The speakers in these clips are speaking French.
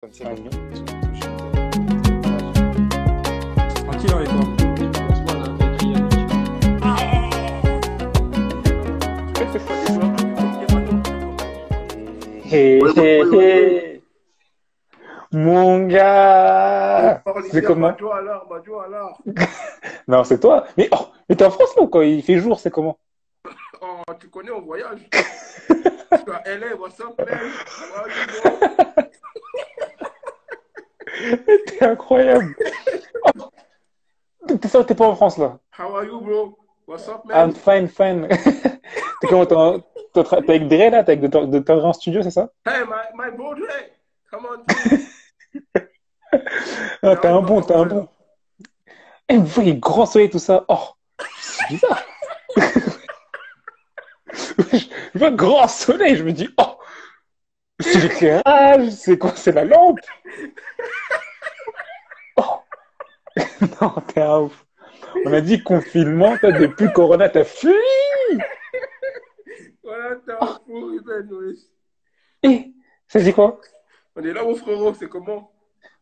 Comme ça, Ah, comme mignon. sur une touche de Tranquille avec toi. Franchement, on a un peu écrit pas des joueurs avec des racontent comme Hé, hé, hé. Mon gars, parle c'est hier, comment? Badjo alors. Non, c'est toi. Mais t'es en France là ou quoi? Il fait jour, c'est comment? Oh, tu connais, on voyage. Je suis à LA, what's up, man? How are you, bro? T'es incroyable. T'es pas en France là. How are you, bro? What's up, I'm man? fine, fine. T'es comment? T'es avec Dre là? T'es avec de Dre en studio, c'est ça? Hey, my bro, Dre. Come on, please. Ah, J'arrive dans t'es un Hawaï, bon. là. Eh, vous voyez, grand soleil, tout ça. Oh, c'est bizarre. Je vois grand soleil, je me dis, oh, c'est l'éclairage, c'est quoi? C'est la lampe. Oh, non, t'es un ouf. On a dit confinement, toi, depuis Corona, t'as fui. Voilà, t'es un fou, Ruben, wesh. Eh, ça dit quoi? On est là, mon frérot, c'est comment?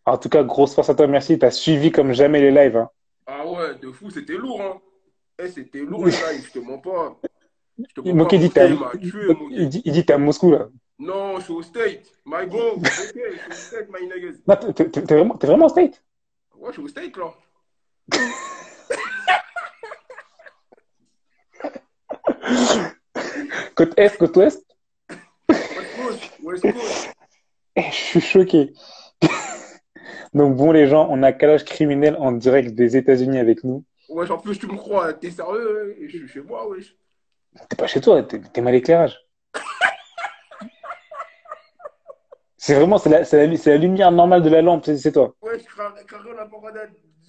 En tout cas, grosse force à toi, merci. T'as suivi comme jamais les lives, hein. Ah ouais, de fou, c'était lourd, hein. Eh, c'était lourd, les lives, je te mens pas. Je te mens pas, Moquet mon dit frère, il m'a tué, Moké. il dit t'es à Moscou, là. Non, je suis au State. My bro. Ok, je suis au State, my niggas. Non, t'es vraiment en state? Ouais, je suis au State, là. Côte Est, côte Ouest? West Coast, West Coast. Eh, je suis choqué. Donc bon, les gens, on a Calage criminel en direct des États-Unis avec nous. Ouais, en plus, tu me crois, t'es sérieux? Et je suis chez moi, wesh. T'es pas chez toi, t'es mal éclairage. C'est vraiment, c'est la lumière normale de la lampe, c'est toi. Wesh, carré, on a pas de.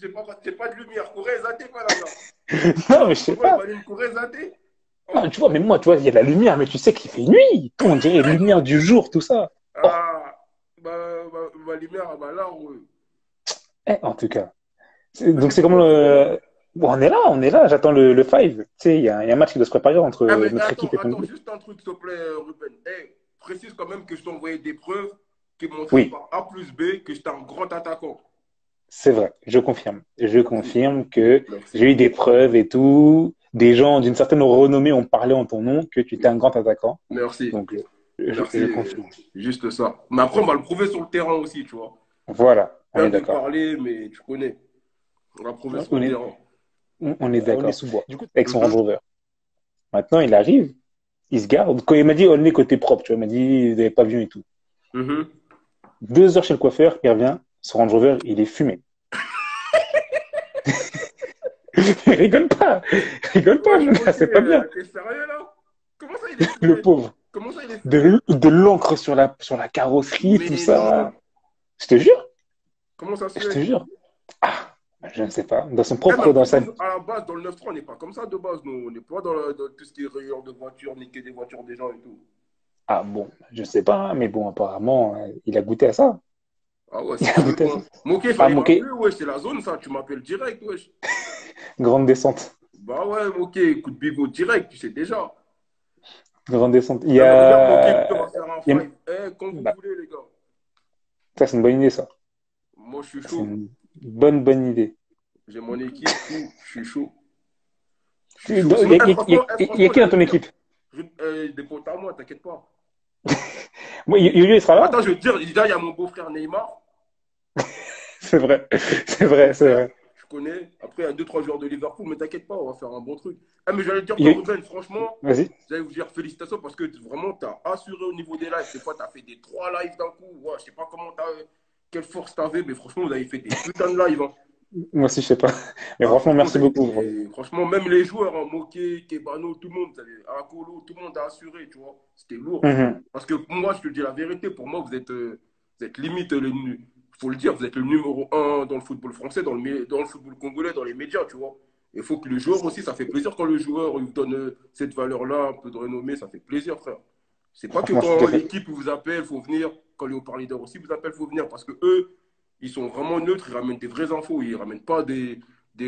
J'ai pas de lumière. Corée zaté, quoi, là-bas. Non, mais Moi, je sais il pas. m'allume Corée zaté. Non, tu vois, mais moi, tu vois, il y a de la lumière, mais tu sais qu'il fait nuit. On dirait lumière du jour, tout ça. Oh, Ah, ma lumière, bah là, ouais. en tout cas. Mais Donc c'est c'est comme comment, c'est comment? le... Bon, on est là, j'attends le five. Tu sais, il y a un match qui doit se préparer entre Ah, mais notre équipe et ton attends, équipe. juste un truc, s'il te plaît, Ruben. Eh, précise quand même que je t'ai envoyé des preuves qui montraient Oui, par A plus B que j'étais un grand attaquant. c'est vrai, je confirme. Je Merci, confirme que merci, j'ai eu des preuves et tout. Des gens d'une certaine renommée ont parlé en ton nom, que tu étais un grand attaquant. merci, Donc, merci, je confirme. juste ça. Mais après, on va le prouver sur le terrain aussi, tu vois. Voilà, on Bien est de d'accord. parler, mais tu connais. On va prouver sur le On est, terrain. on est on est d'accord. sous bois. Du coup, avec son Range Mhm, Rover. Maintenant, il arrive, il se garde. Quand il m'a dit, on est côté propre, tu vois, il m'a dit, il avait pas vu et tout. mhm. 2 heures chez le coiffeur, il revient, son Range Rover, il est fumé. Rigole pas, Wesh, mon gars, ok, c'est pas bien. t'es sérieux là? Comment ça, il est Le fumé? pauvre. Comment ça, il est fumé? De l'encre sur la carrosserie, tout Mais non. ça. Je te jure, Comment ça se je te fait? jure. Ah, je ne sais pas. Eh, mais en Dans plus, sa, nous, à la base, dans le 9-3, on n'est pas comme ça de base. Nous, on n'est pas dans tout ce qui est rayure de voitures, niquer des voitures des gens et tout. ah bon, je sais pas, hein, mais bon, apparemment, il a goûté à ça. Ah ouais, Il c'est a goûté à chelou, ça. hein. Moké, Ah, fallait moqué, m'appeler, wesh, c'est la zone, ça. Tu m'appelles direct, wesh. grande descente. Bah ouais, Moké, coup de bigot direct, tu sais déjà. Grande descente. Non, mais regarde, Moké, écoutez, on va faire un Il y a- five. Eh, quand vous bah, voulez, les gars. ça, c'est une bonne idée, ça. Moi, je suis C'est chaud. une bonne idée. J'ai mon équipe, tout. Je suis chaud. Je suis Il chaud. Sinon, y a franchement, qui dans j'allais te ton dire. équipe? Des potes à moi, t'inquiète pas. Moi, Yuri, il sera là? Attends, je vais te dire, déjà, il y a mon beau-frère Neymar. C'est vrai, c'est Mon vrai, c'est beau-frère, vrai. je connais. Après, il y a deux, trois joueurs de Liverpool, mais t'inquiète pas, on va faire un bon truc. Ah, mais j'allais te dire, toi, Yuri, Ruben, franchement, vas-y. j'allais vous dire félicitations parce que vraiment, t'as assuré au niveau des lives. Des fois, t'as fait des trois lives d'un coup. Ouais, je sais pas quelle force t'avais, mais franchement, vous avez fait des putains de lives, hein. Moi aussi, je sais pas. Mais Ah, franchement, franchement, merci beaucoup. franchement, même les joueurs, hein, Moké, Kebano, tout le monde, Akolo, tout le monde a assuré, tu vois. C'était lourd. Mhm. Parce que moi, je te dis la vérité, pour moi, vous êtes limite, faut le dire, vous êtes le numéro un dans le football français, dans le football congolais, dans les médias, tu vois. Il faut que le joueur aussi, ça fait plaisir quand le joueur il vous donne cette valeur-là, un peu de renommée, ça fait plaisir, frère. C'est pas que Franchement, je suis tout quand à fait. l'équipe vous appelle, faut venir, quand les haut leaders aussi vous appellent, faut venir, parce que eux, ils sont vraiment neutres, ils ramènent des vraies infos, ils ramènent pas des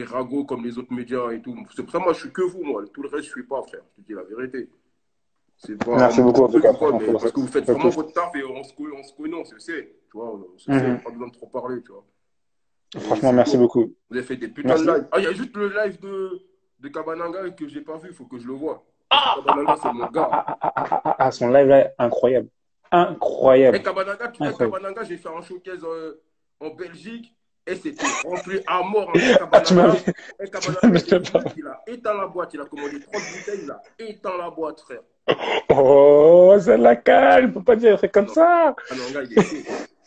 ragots comme les autres médias et tout. C'est pour ça, moi, je suis que vous, moi. Tout le reste, je suis pas, frère. Je te dis la vérité. C'est pas un Merci beaucoup, en tout truc cas. ou quoi, Franchement, mais pour parce que vous faites ça vraiment touche. votre taf et on se connaît, on se sait. Tu vois, on se sait, Mhm. pas besoin de trop parler, tu vois. Et Franchement, c'est merci tout. beaucoup. Vous avez fait des putains de Merci. lives. Ah, il y a juste le live de Kabananga que j'ai pas vu, il faut que je le vois. Parce que Ah, ah, Kabananga, ah, c'est ah, mon ah, gars. ah, ah, ah, ah, ah, ah, son live là, incroyable. Et Incroyable. Kabananga, Incroyable. J'ai fait un showcase en Belgique et c'était rempli à mort, hein. Ah, tu m'as envie. Et Tu m'as Kabananga, envie il est de venu, parler. il a éteint la boîte. Il a commandé 30 bouteilles, il a éteint la boîte, frère. Oh, c'est la calme. Faut pas dire un truc Ah comme non, ça. Kabananga, il est chaud.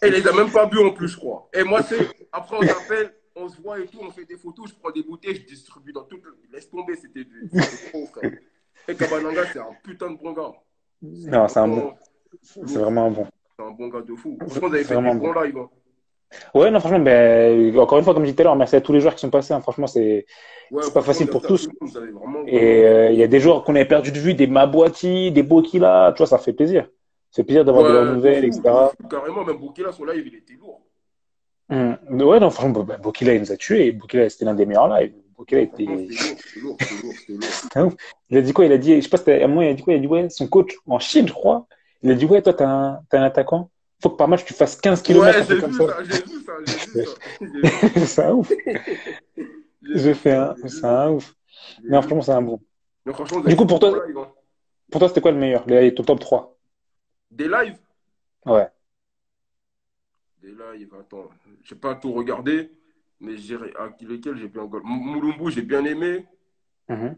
Et il les a même pas bu en plus, je crois. Et moi, c'est, après, on s'appelle, on se voit et tout, on fait des photos, je prends des bouteilles, je distribue dans toute. Laisse tomber, c'était trop, frère. Et Kabananga, c'est un putain de bon gars. C'est Non, c'est un bon. vraiment C'est lourd. vraiment un bon. C'est un bon gars de fou. C'est Franchement, vous avez c'est fait des vraiment bons bon. lives, hein. Ouais, non, franchement, ben, encore une fois, comme je disais tout à l'heure, merci à tous les joueurs qui sont passés, hein. Franchement, Ouais, c'est pas franchement, facile pour merci à tout tous. le monde. Vous avez vraiment, Et vraiment. il y a des joueurs qu'on avait perdu de vue, des Mabouati, des Bokila, tu vois, ça fait plaisir. Ça fait plaisir d'avoir de leurs Ouais, nouvelles, de etc. fou, carrément. Même Bokila, son live, il était lourd. Ouais, non, franchement, bah, Bokila, il nous a tués. Bokila, c'était l'un des meilleurs lives. Bokila Non, franchement, était. c'était lourd, c'était lourd, c'était lourd, c'était lourd. C'était un ouf. Il a dit quoi? Il a dit, je sais pas, c'était à un moment, il a dit quoi? Il a dit, ouais, son coach en Chine, je crois. Il a dit, ouais, toi, t'as un attaquant. Faut que par match, tu fasses 15 kilomètres, Ouais, un truc comme ça. j'ai vu ça, j'ai vu ça. J'ai vu ça. C'est un ouf. J'ai vu ça, j'ai C'est vu ça. un ouf. J'ai Non, vu franchement, ça. c'est un bon. Mais franchement, vous Du avez coup, fait des bons lives, hein. pour toi, c'était quoi le meilleur? Ton top 3. Des lives? Ouais. Des lives, attends. J'ai pas tout regardé, mais j'ai lesquels j'ai bien. Moulumbu, j'ai bien aimé. Mhm.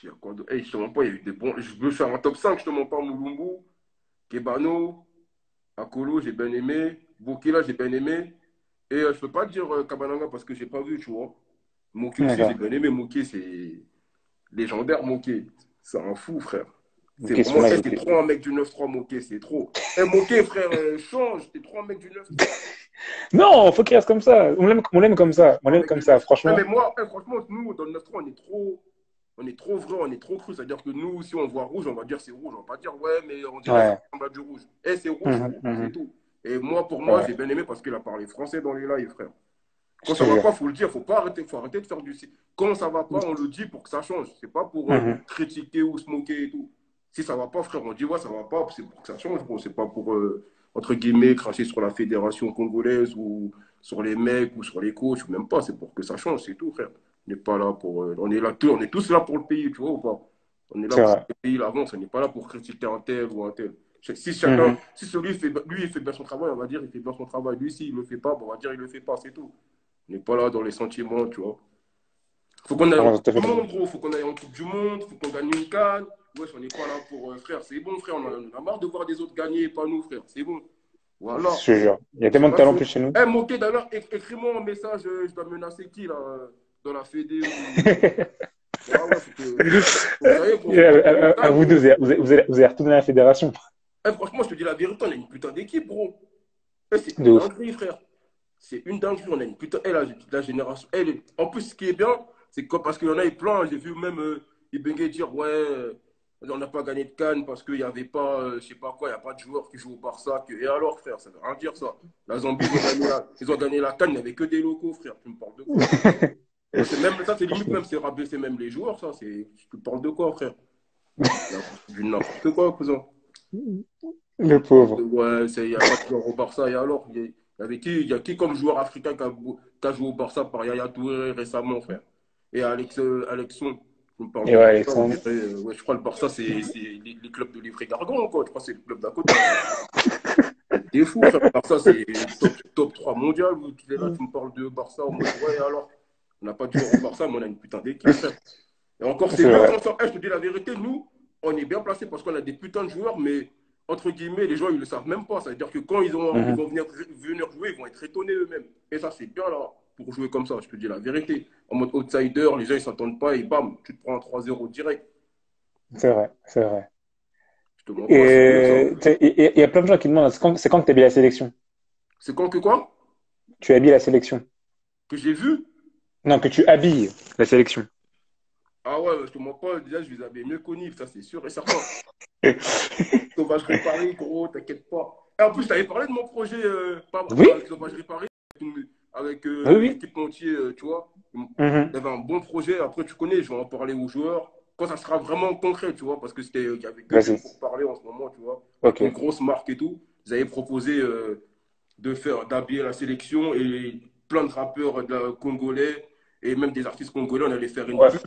Il y a quoi d'autre? Hey, je te mens pas, il y a eu des bons. Je veux faire un top 5, je te mens pas. Moulumbu, Kebano, Akolo, j'ai bien aimé. Bokila, j'ai bien aimé. Et je peux pas dire Kabananga parce que j'ai pas vu, tu vois. Moké aussi, j'ai D'accord. bien aimé. Moké, c'est légendaire, Moké. C'est un fou, frère. C'est Ok, son vraiment. live T'es était. trop un mec du 9-3, Moké, c'est trop. Eh, Moké, frère, change. T'es trop un mec du 9-3. Non, faut qu'il reste comme ça. On l'aime comme T'es ça. On trop un l'aime mec comme du ça, 9-3. Eh, mais franchement. moi, franchement, nous, dans le 9-3, on est trop vrai, on est trop cru. C'est-à-dire que nous, si on voit rouge, on va dire c'est rouge. On va pas dire ouais, mais on dirait ça Ouais. ressemble à du rouge. Eh, c'est rouge, Mhm, frère. C'est mhm. tout. Et moi, pour moi, Ouais, j'ai bien aimé parce qu'il a parlé français dans les lives, frère. je Quand te ça va jure. pas, faut le dire, faut arrêter de faire du. Quand ça va pas, on le dit pour que ça change. C'est pas pour Mhm. critiquer ou se moquer et tout. Si ça va pas, frère, on dit ouais, ça va pas, c'est pour que ça change, bro. C'est pas pour, entre guillemets, cracher sur la fédération congolaise ou sur les mecs ou sur les coachs, ou même pas. C'est pour que ça change, c'est tout, frère. On n'est pas là pour. On est là, on est tous là pour le pays, tu vois ou pas? On est là C'est pour que vrai. le pays avance, on n'est pas là pour critiquer un tel ou un tel. Si chacun, Mhm. si celui fait, lui, il fait bien son travail, on va dire il fait bien son travail. Lui, s'il le fait pas, bon, on va dire il le fait pas, c'est tout. On n'est pas là dans les sentiments, tu vois. Faut qu'on aille en Franchement, Coupe tout à fait du d'accord. Monde, gros. Faut qu'on aille en Coupe du Monde. Faut qu'on gagne une canne. Wesh, on n'est pas là pour. Frère, c'est bon, frère. On a marre de voir des autres gagner et pas nous, frère. C'est bon. Voilà. Je te jure. Il y a C'est tellement de pas talent en chaud. plus chez nous. Eh, Moké, d'ailleurs, écris-moi un message. Je dois menacer qui, là, dans la Fédé ou. Ah ouais, faut que ça y est, gros. Faut pas qu'on À gagne, vous deux, gros. vous allez retourner à la fédération. Eh, franchement, je te dis la vérité, on a une putain d'équipe, gros. Eh, c'est De une ouf. dinguerie, frère. C'est une dinguerie. On a une putain. Eh, la génération. En plus, ce qui est bien, c'est que parce qu'il y en a plein. J'ai vu même Ibenge dire ouais, on n'a pas gagné de Cannes parce qu'il n'y avait pas, je sais pas quoi, il n'y a pas de joueurs qui jouent au Barça. Et alors, frère, ça veut rien dire ça. La Zambie, ils ont gagné la Cannes, il n'y avait que des locaux, frère. Tu me parles de quoi? Ça, c'est même, ça, c'est limite Franchement. même, c'est rabaisser même les joueurs, ça. Tu parles de quoi, frère? Du n'importe quoi, cousin. Le pauvre. Ouais, il n'y a pas de joueur au Barça. Et alors, il y a qui comme joueur africain qui a joué au Barça par Yaya Touré récemment, frère? Et Alexon, tu me parles Et de ouais, Barça, on Alexandre. dirait, ouais, je crois que le Barça, c'est les clubs de Livry-Gargan, quoi. Je crois que c'est le club d'à côté. T'es fou, frère. Barça, c'est top 3 mondial. Tu es là, tu me parles de Barça en mode, ouais, alors, on n'a pas de joueur au Barça, mais on a une putain d'équipe, frère. Et encore, c'est C'est mieux vrai. quand ça. Je te dis la vérité, nous, on est bien placés parce qu'on a des putains de joueurs, mais entre guillemets, les gens, ils ne le savent même pas. C'est-à-dire que quand ils Mhm. vont venir jouer, ils vont être étonnés eux-mêmes. Et ça, c'est bien là, pour jouer comme ça, je te dis la vérité. En mode outsider, les gens, ils ne s'entendent pas et bam, tu te prends un 3-0 direct. C'est vrai, c'est vrai. Je te mens pas, c'est mieux ça. Et tu sais, il y a plein de gens qui demandent, c'est quand que tu habilles la sélection? C'est quand que quoi? Tu habilles la sélection? Que j'ai vu? Non, que tu habilles la sélection. Ah ouais, je te mens pas, déjà, je les avais mieux connus, ça, c'est sûr et certain. Sauvagerie Paris, gros, t'inquiète pas. Et en plus, t'avais parlé de mon projet, Oui, pas avec Sauvagerie Paris, avec oui, oui. l'équipe entier, tu vois. Il Mhm. y avait un bon projet. Après, tu connais, je vais en parler aux joueurs. Quand ça sera vraiment concret, tu vois, parce que il y avait que des Vas-y. pour parler en ce moment, tu vois, avec Ok. une grosse marque et tout. Ils avaient proposé d'habiller la sélection et plein de rappeurs congolais et même des artistes congolais, on allait faire une Ouais, pub.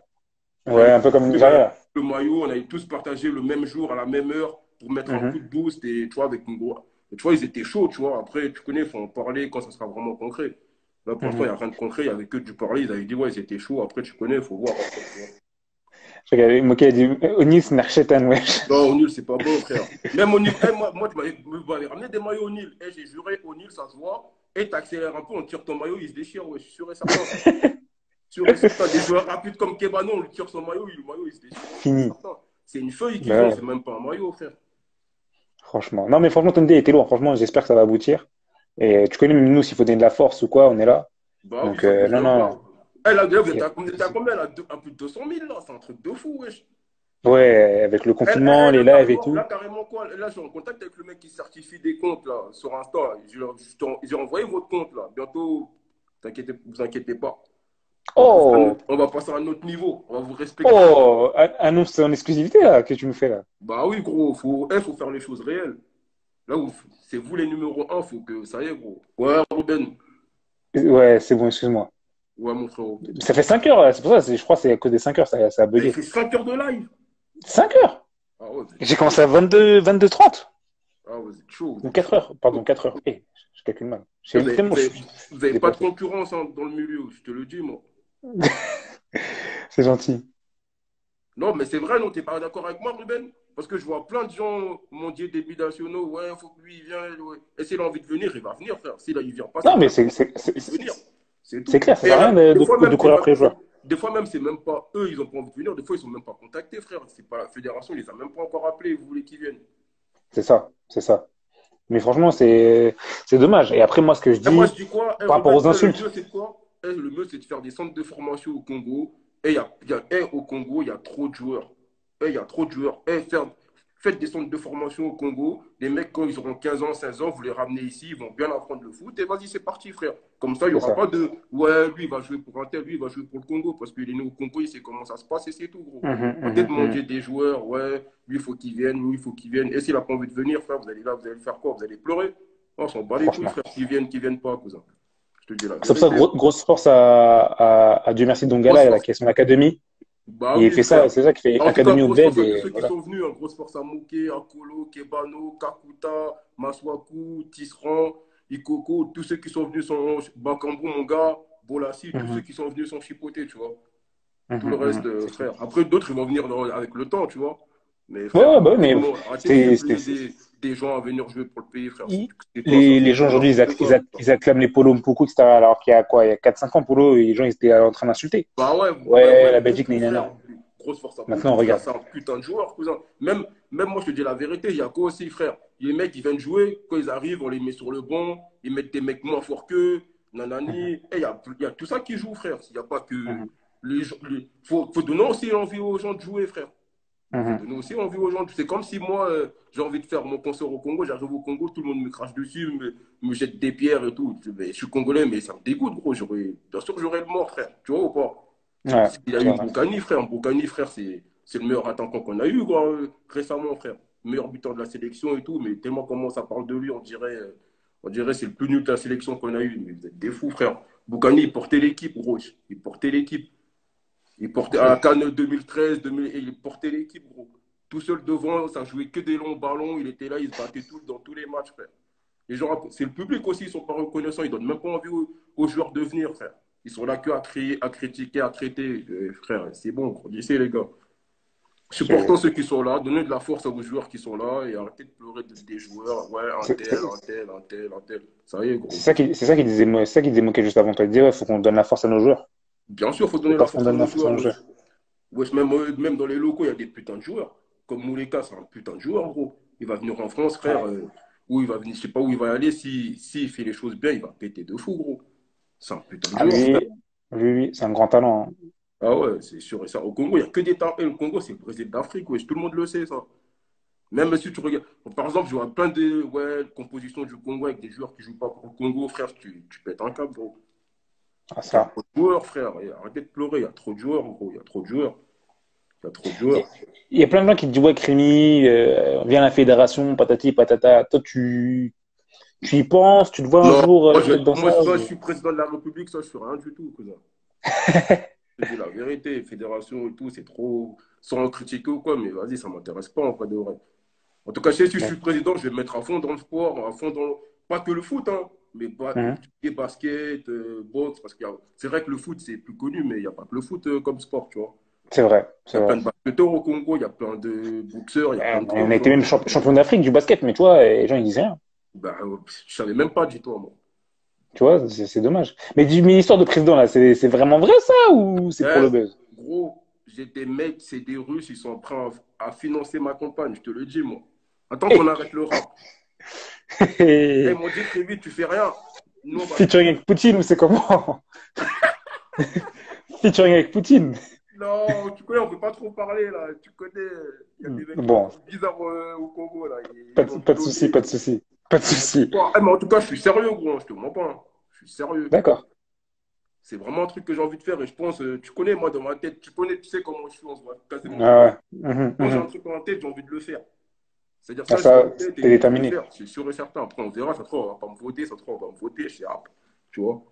On ouais, allait un peu comme faire Nigeria, là. le maillot, on allait tous partager le même jour, à la même heure, pour mettre un coup Mhm. de boost. Et tu vois, avec une gros. Tu vois, ils étaient chauds, tu vois. Après, tu connais, il faut en parler quand ça sera vraiment concret. Là, pour l'instant, il n'y a Mhm. rien de concret, il n'y avait que du parler. Ils avaient dit, ouais, ils étaient chauds. Après, tu connais, il faut voir après, tu vois. Je regardais, Moki a dit, Onis Narchetan, wesh. Non, O'Neill, c'est pas bon, frère. Même O'Neill, moi, tu m'avais ramené des maillots O'Neill. Eh, j'ai juré, O'Neill, ça se voit. Et t'accélères un peu, on tire ton maillot, il se déchire, ouais, je suis sûr et certain. Sûr et certain. Des joueurs rapides comme Kebano, on lui tire son maillot, le maillot, il se déchire, ouais, sûr et Fini. certain. C'est une feuille qu'ils Bah ont, ouais, c'est même pas un maillot, frère. franchement. Non, mais franchement, ton idée était lourd. Franchement, j'espère que ça va aboutir. Et tu connais, même nous, s'il faut donner de la force ou quoi, on est là. Bah oui, Donc, ça bouge non, même non. pas. Eh, là, d'ailleurs, Y a vous pas de êtes à souci. combien, là? Un peu de 200 000, là? C'est un truc de fou, wesh. Ouais, avec le confinement, les lives et tout. Là, carrément, quoi? Là, je suis en contact avec le mec qui certifie des comptes, là, sur Insta. J'ai envoyé votre compte, là. Bientôt, vous inquiétez pas. Oh, On va passer à un autre niveau. On va vous respecter. oh, annonce en exclusivité, là, que tu nous fais, là. Bah oui, gros, faut faire les choses réelles. Là où c'est vous les numéros un, faut que ça y est, gros. Ouais, Ruben. Ouais, c'est bon, excuse-moi. Ouais, mon frérot. Ça fait 5 heures, là, c'est pour ça, je crois que c'est à cause des 5 heures, ça a Ah, il bugué. fait 5 heures de live. 5 heures? Ah ouais, vous êtes J'ai chaud. commencé à 22h30. Ah, vous êtes chaud, vous Ou êtes 4 chaud. heures, pardon, 4 heures. Je calcule mal. Vous C'est tellement, vous avez pas de dépassé. concurrence hein, dans le milieu, je te le dis, moi. C'est gentil. Non, mais c'est vrai, non, t'es pas d'accord avec moi, Ruben? Parce que je vois plein de gens m'ont dit début nationaux, ouais, faut que lui, il vienne. Ouais. Et s'il a envie de venir, il va venir, frère. S'il il vient pas, c'est Non, mais pas qu'il a envie de venir. C'est c'est tout. clair, ça Et sert à rien des fois de même, courir après les joueurs. des fois même, c'est même pas eux, ils ont pas envie de venir. Des fois, ils sont même pas contactés, frère. C'est pas la fédération, ils les a même pas encore appelés. Vous voulez qu'ils viennent? C'est ça, c'est ça. Mais franchement, c'est dommage. Et après, moi, ce que je Et moi, je dis, dis quoi? Eh, par rapport Ruben, aux le insultes, mieux, c'est quoi? Le mieux, c'est de faire des centres de formation au Congo. Au Congo, il y a trop de joueurs. Il y a trop de joueurs. Faites des centres de formation au Congo. Les mecs, quand ils auront 15 ans, 16 ans, vous les ramenez ici, ils vont bien apprendre le foot. Et vas-y, c'est parti, frère. Comme ça, il n'y c'est aura ça. pas de ouais, lui, il va jouer pour un tel, lui, il va jouer pour le Congo. Parce qu'il est né au Congo, il sait comment ça se passe et c'est tout, gros. Mhm, Arrêtez de mhm, manger mhm. des joueurs, ouais, lui, il faut qu'il vienne, lui, il faut qu'il vienne. Et s'il n'a pas envie de venir, frère, vous allez là, vous allez faire quoi? Vous allez pleurer? On s'en bat les couilles, Franchement. frère. Qu'ils viennent pas, cousin. Je te dis la C'est pour ça, vérité. grosse force à Dieu merci Grosse Dongala, là, force. qui a son académie. Bah Il oui, fait ça, frère. c'est ça qui fait En tout cas, académie au grosse bled force à tous et ceux qui voilà. sont venus. Hein. Grosse force à Mouké, à Kolo, Kebano, Kakuta, Maswaku, Tisserand, Ikoko. Tous ceux qui sont venus sont Bakambu, mon gars, Bolassi. Tous ceux Mhm, qui sont venus sont chipotés, tu vois. Tout le mhm, reste, mhm. C'est clair. frère. Après, d'autres, ils vont venir avec le temps, tu vois. Mais Ouais, frère, ouais, bah oui, mais arrêtez de c'est, cibler des gens à venir jouer pour le pays, frère. il- C'est quoi ça? les C'est gens du aujourd'hui, n'importe quoi. ils acclament les Polo Mpoko, etc. Alors qu'il y a quoi, il y a 4-5 ans, Polo, les gens, ils étaient en train d'insulter. Bah ouais, Ouais, ouais, la Belgique, beaucoup, frère. nanana. Grosse force à Maintenant, beaucoup, frère. regarde. C'est un putain de joueur, cousin. Même moi, je te dis la vérité, il y a quoi aussi, frère? Les mecs, ils viennent jouer, quand ils arrivent, on les met sur le banc, ils mettent des mecs moins forts qu'eux, nanani. Mhm, Et il y a tout ça qui joue, frère. Il n'y a pas que. mhm, Faut donner aussi envie aux gens de jouer, frère. Faut mhm. donner aussi envie aux gens. C'est comme si moi, j'ai envie de faire mon concert au Congo, j'arrive au Congo, tout le monde me crache dessus, me jette des pierres et tout. Je suis congolais, mais ça me dégoûte, gros. Bien sûr que j'aurais le mort, frère. Tu vois ou pas? Ouais, Il a c'est eu vrai. Mbokani, frère. Mbokani, frère, c'est le meilleur attaquant qu'on a eu quoi, récemment, frère. Meilleur buteur de la sélection et tout, mais tellement comment ça parle de lui, on dirait c'est le plus nul de la sélection qu'on a eu. Mais vous êtes des fous, frère. Mbokani, il portait l'équipe, gros. Il portait l'équipe. Il portait à la C'est- Cannes 2013, il portait l'équipe, gros. Tout seul devant, ça jouait que des longs ballons. Il était là, il se battait dans tous les matchs, frère. Les gens, c'est le public aussi, ils sont pas reconnaissants. Ils donnent même pas envie aux joueurs de venir, frère. Ils sont là que à crier, à critiquer, à traiter. Frère, c'est bon, grandissez, les gars. Supportons c'est- ceux qui sont là, donnez de la force aux joueurs qui sont là et arrêtez de pleurer des joueurs. Ouais, un c'est- tel, un tel, un tel, un tel. Ça y est, gros. c'est ça qui disait, c'est ça qui disait Moquet juste avant toi. Il disait, ouais, faut qu'on donne la force à nos joueurs. Bien sûr, il faut Et donner la parce qu'on force à donne la nos force à joueurs. nos Wesh. joueurs. Wesh, même dans les locaux, il y a des putains de joueurs. Comme Mouleka, c'est un putain de joueur, gros. Il va venir en France, frère. Ouais. Où il va venir, je sais pas où il va aller. Si fait les choses bien, il va péter de fou, gros. C'est un putain de Ah, joueur, frère. lui, c'est un grand talent, hein. Ah ouais, c'est sûr. Et ça, au Congo, il n'y a que des talents. Et le Congo, c'est le Brésil d'Afrique, wesh. Tout le monde le sait, ça. Même si tu regardes, par exemple, je vois plein de compositions du Congo avec des joueurs qui jouent pas pour le Congo, frère, tu pètes un câble, gros. Ah, Il y a ça. trop de joueurs, frère. Et arrêtez de pleurer, il y a trop de joueurs, gros. Il y a trop de joueurs. Il y a trop de Il joueurs. y a plein de gens qui te disent, ouais, Crémy, viens à la fédération, patati, patata. Toi, Tu y penses, tu te vois un Non, jour peut-être dans moi, ça soit je ou... suis président de la République, soit je suis rien du tout, cousin. Je te dis la vérité, fédération et tout, c'est trop. Sans critiquer ou quoi, mais vas-y, ça m'intéresse pas en vrai de vrai. En tout cas, si je Ouais. suis président, je vais me mettre à fond dans le sport, à fond dans. Pas que le foot, hein, mais Mhm. tout ce qui est basket, boxe, parce c'est vrai que le foot, c'est plus connu, mais il n'y a pas que le foot comme sport, tu vois. C'est vrai, Il y c'est a plein vrai. de basketteurs au Congo, il y a plein de boxeurs, il y a plein de On trucs, a tu été vois. même champion d'Afrique du basket, mais tu vois, les gens ils disent rien. Bah, je savais même pas, dis-toi, moi. Tu vois, c'est dommage. Mais l'histoire de président là, c'est vraiment vrai ça ou c'est pour Eh, le buzz? gros, j'ai des mecs, c'est des Russes, ils sont prêts à financer ma campagne, je te le dis, moi. Attends qu'on arrête le rap. Eh, ils m'ont dit très vite, tu fais rien. Nous, on va tout Featuring faire. avec Poutine ou c'est comment? Featuring avec Poutine. Non, tu connais, on ne peut pas trop parler, là. Tu connais, il y a des mecs un Bon, peu bizarres au Congo, là. pas Ils ont pas de souci, bloqué. pas de souci, pas de souci. Eh, mais en tout cas, je suis sérieux, gros, hein, je te mens pas, hein. Je suis sérieux. D'accord. C'est vraiment un truc que j'ai envie de faire et je pense, tu connais, moi, dans ma tête, tu sais comment je suis, on se voit quasiment Ah jamais. ouais. Mhm, Quand j'ai un mhm. truc en tête, j'ai envie de le faire. C'est-à-dire Ah, ça, j'ai dans ça, la tête t'es et je vais le déterminé. faire, c'est sûr et certain. Après, on verra, ça se trouve, on va pas me voter, ça se trouve, on va me voter, je sais, ah, tu vois.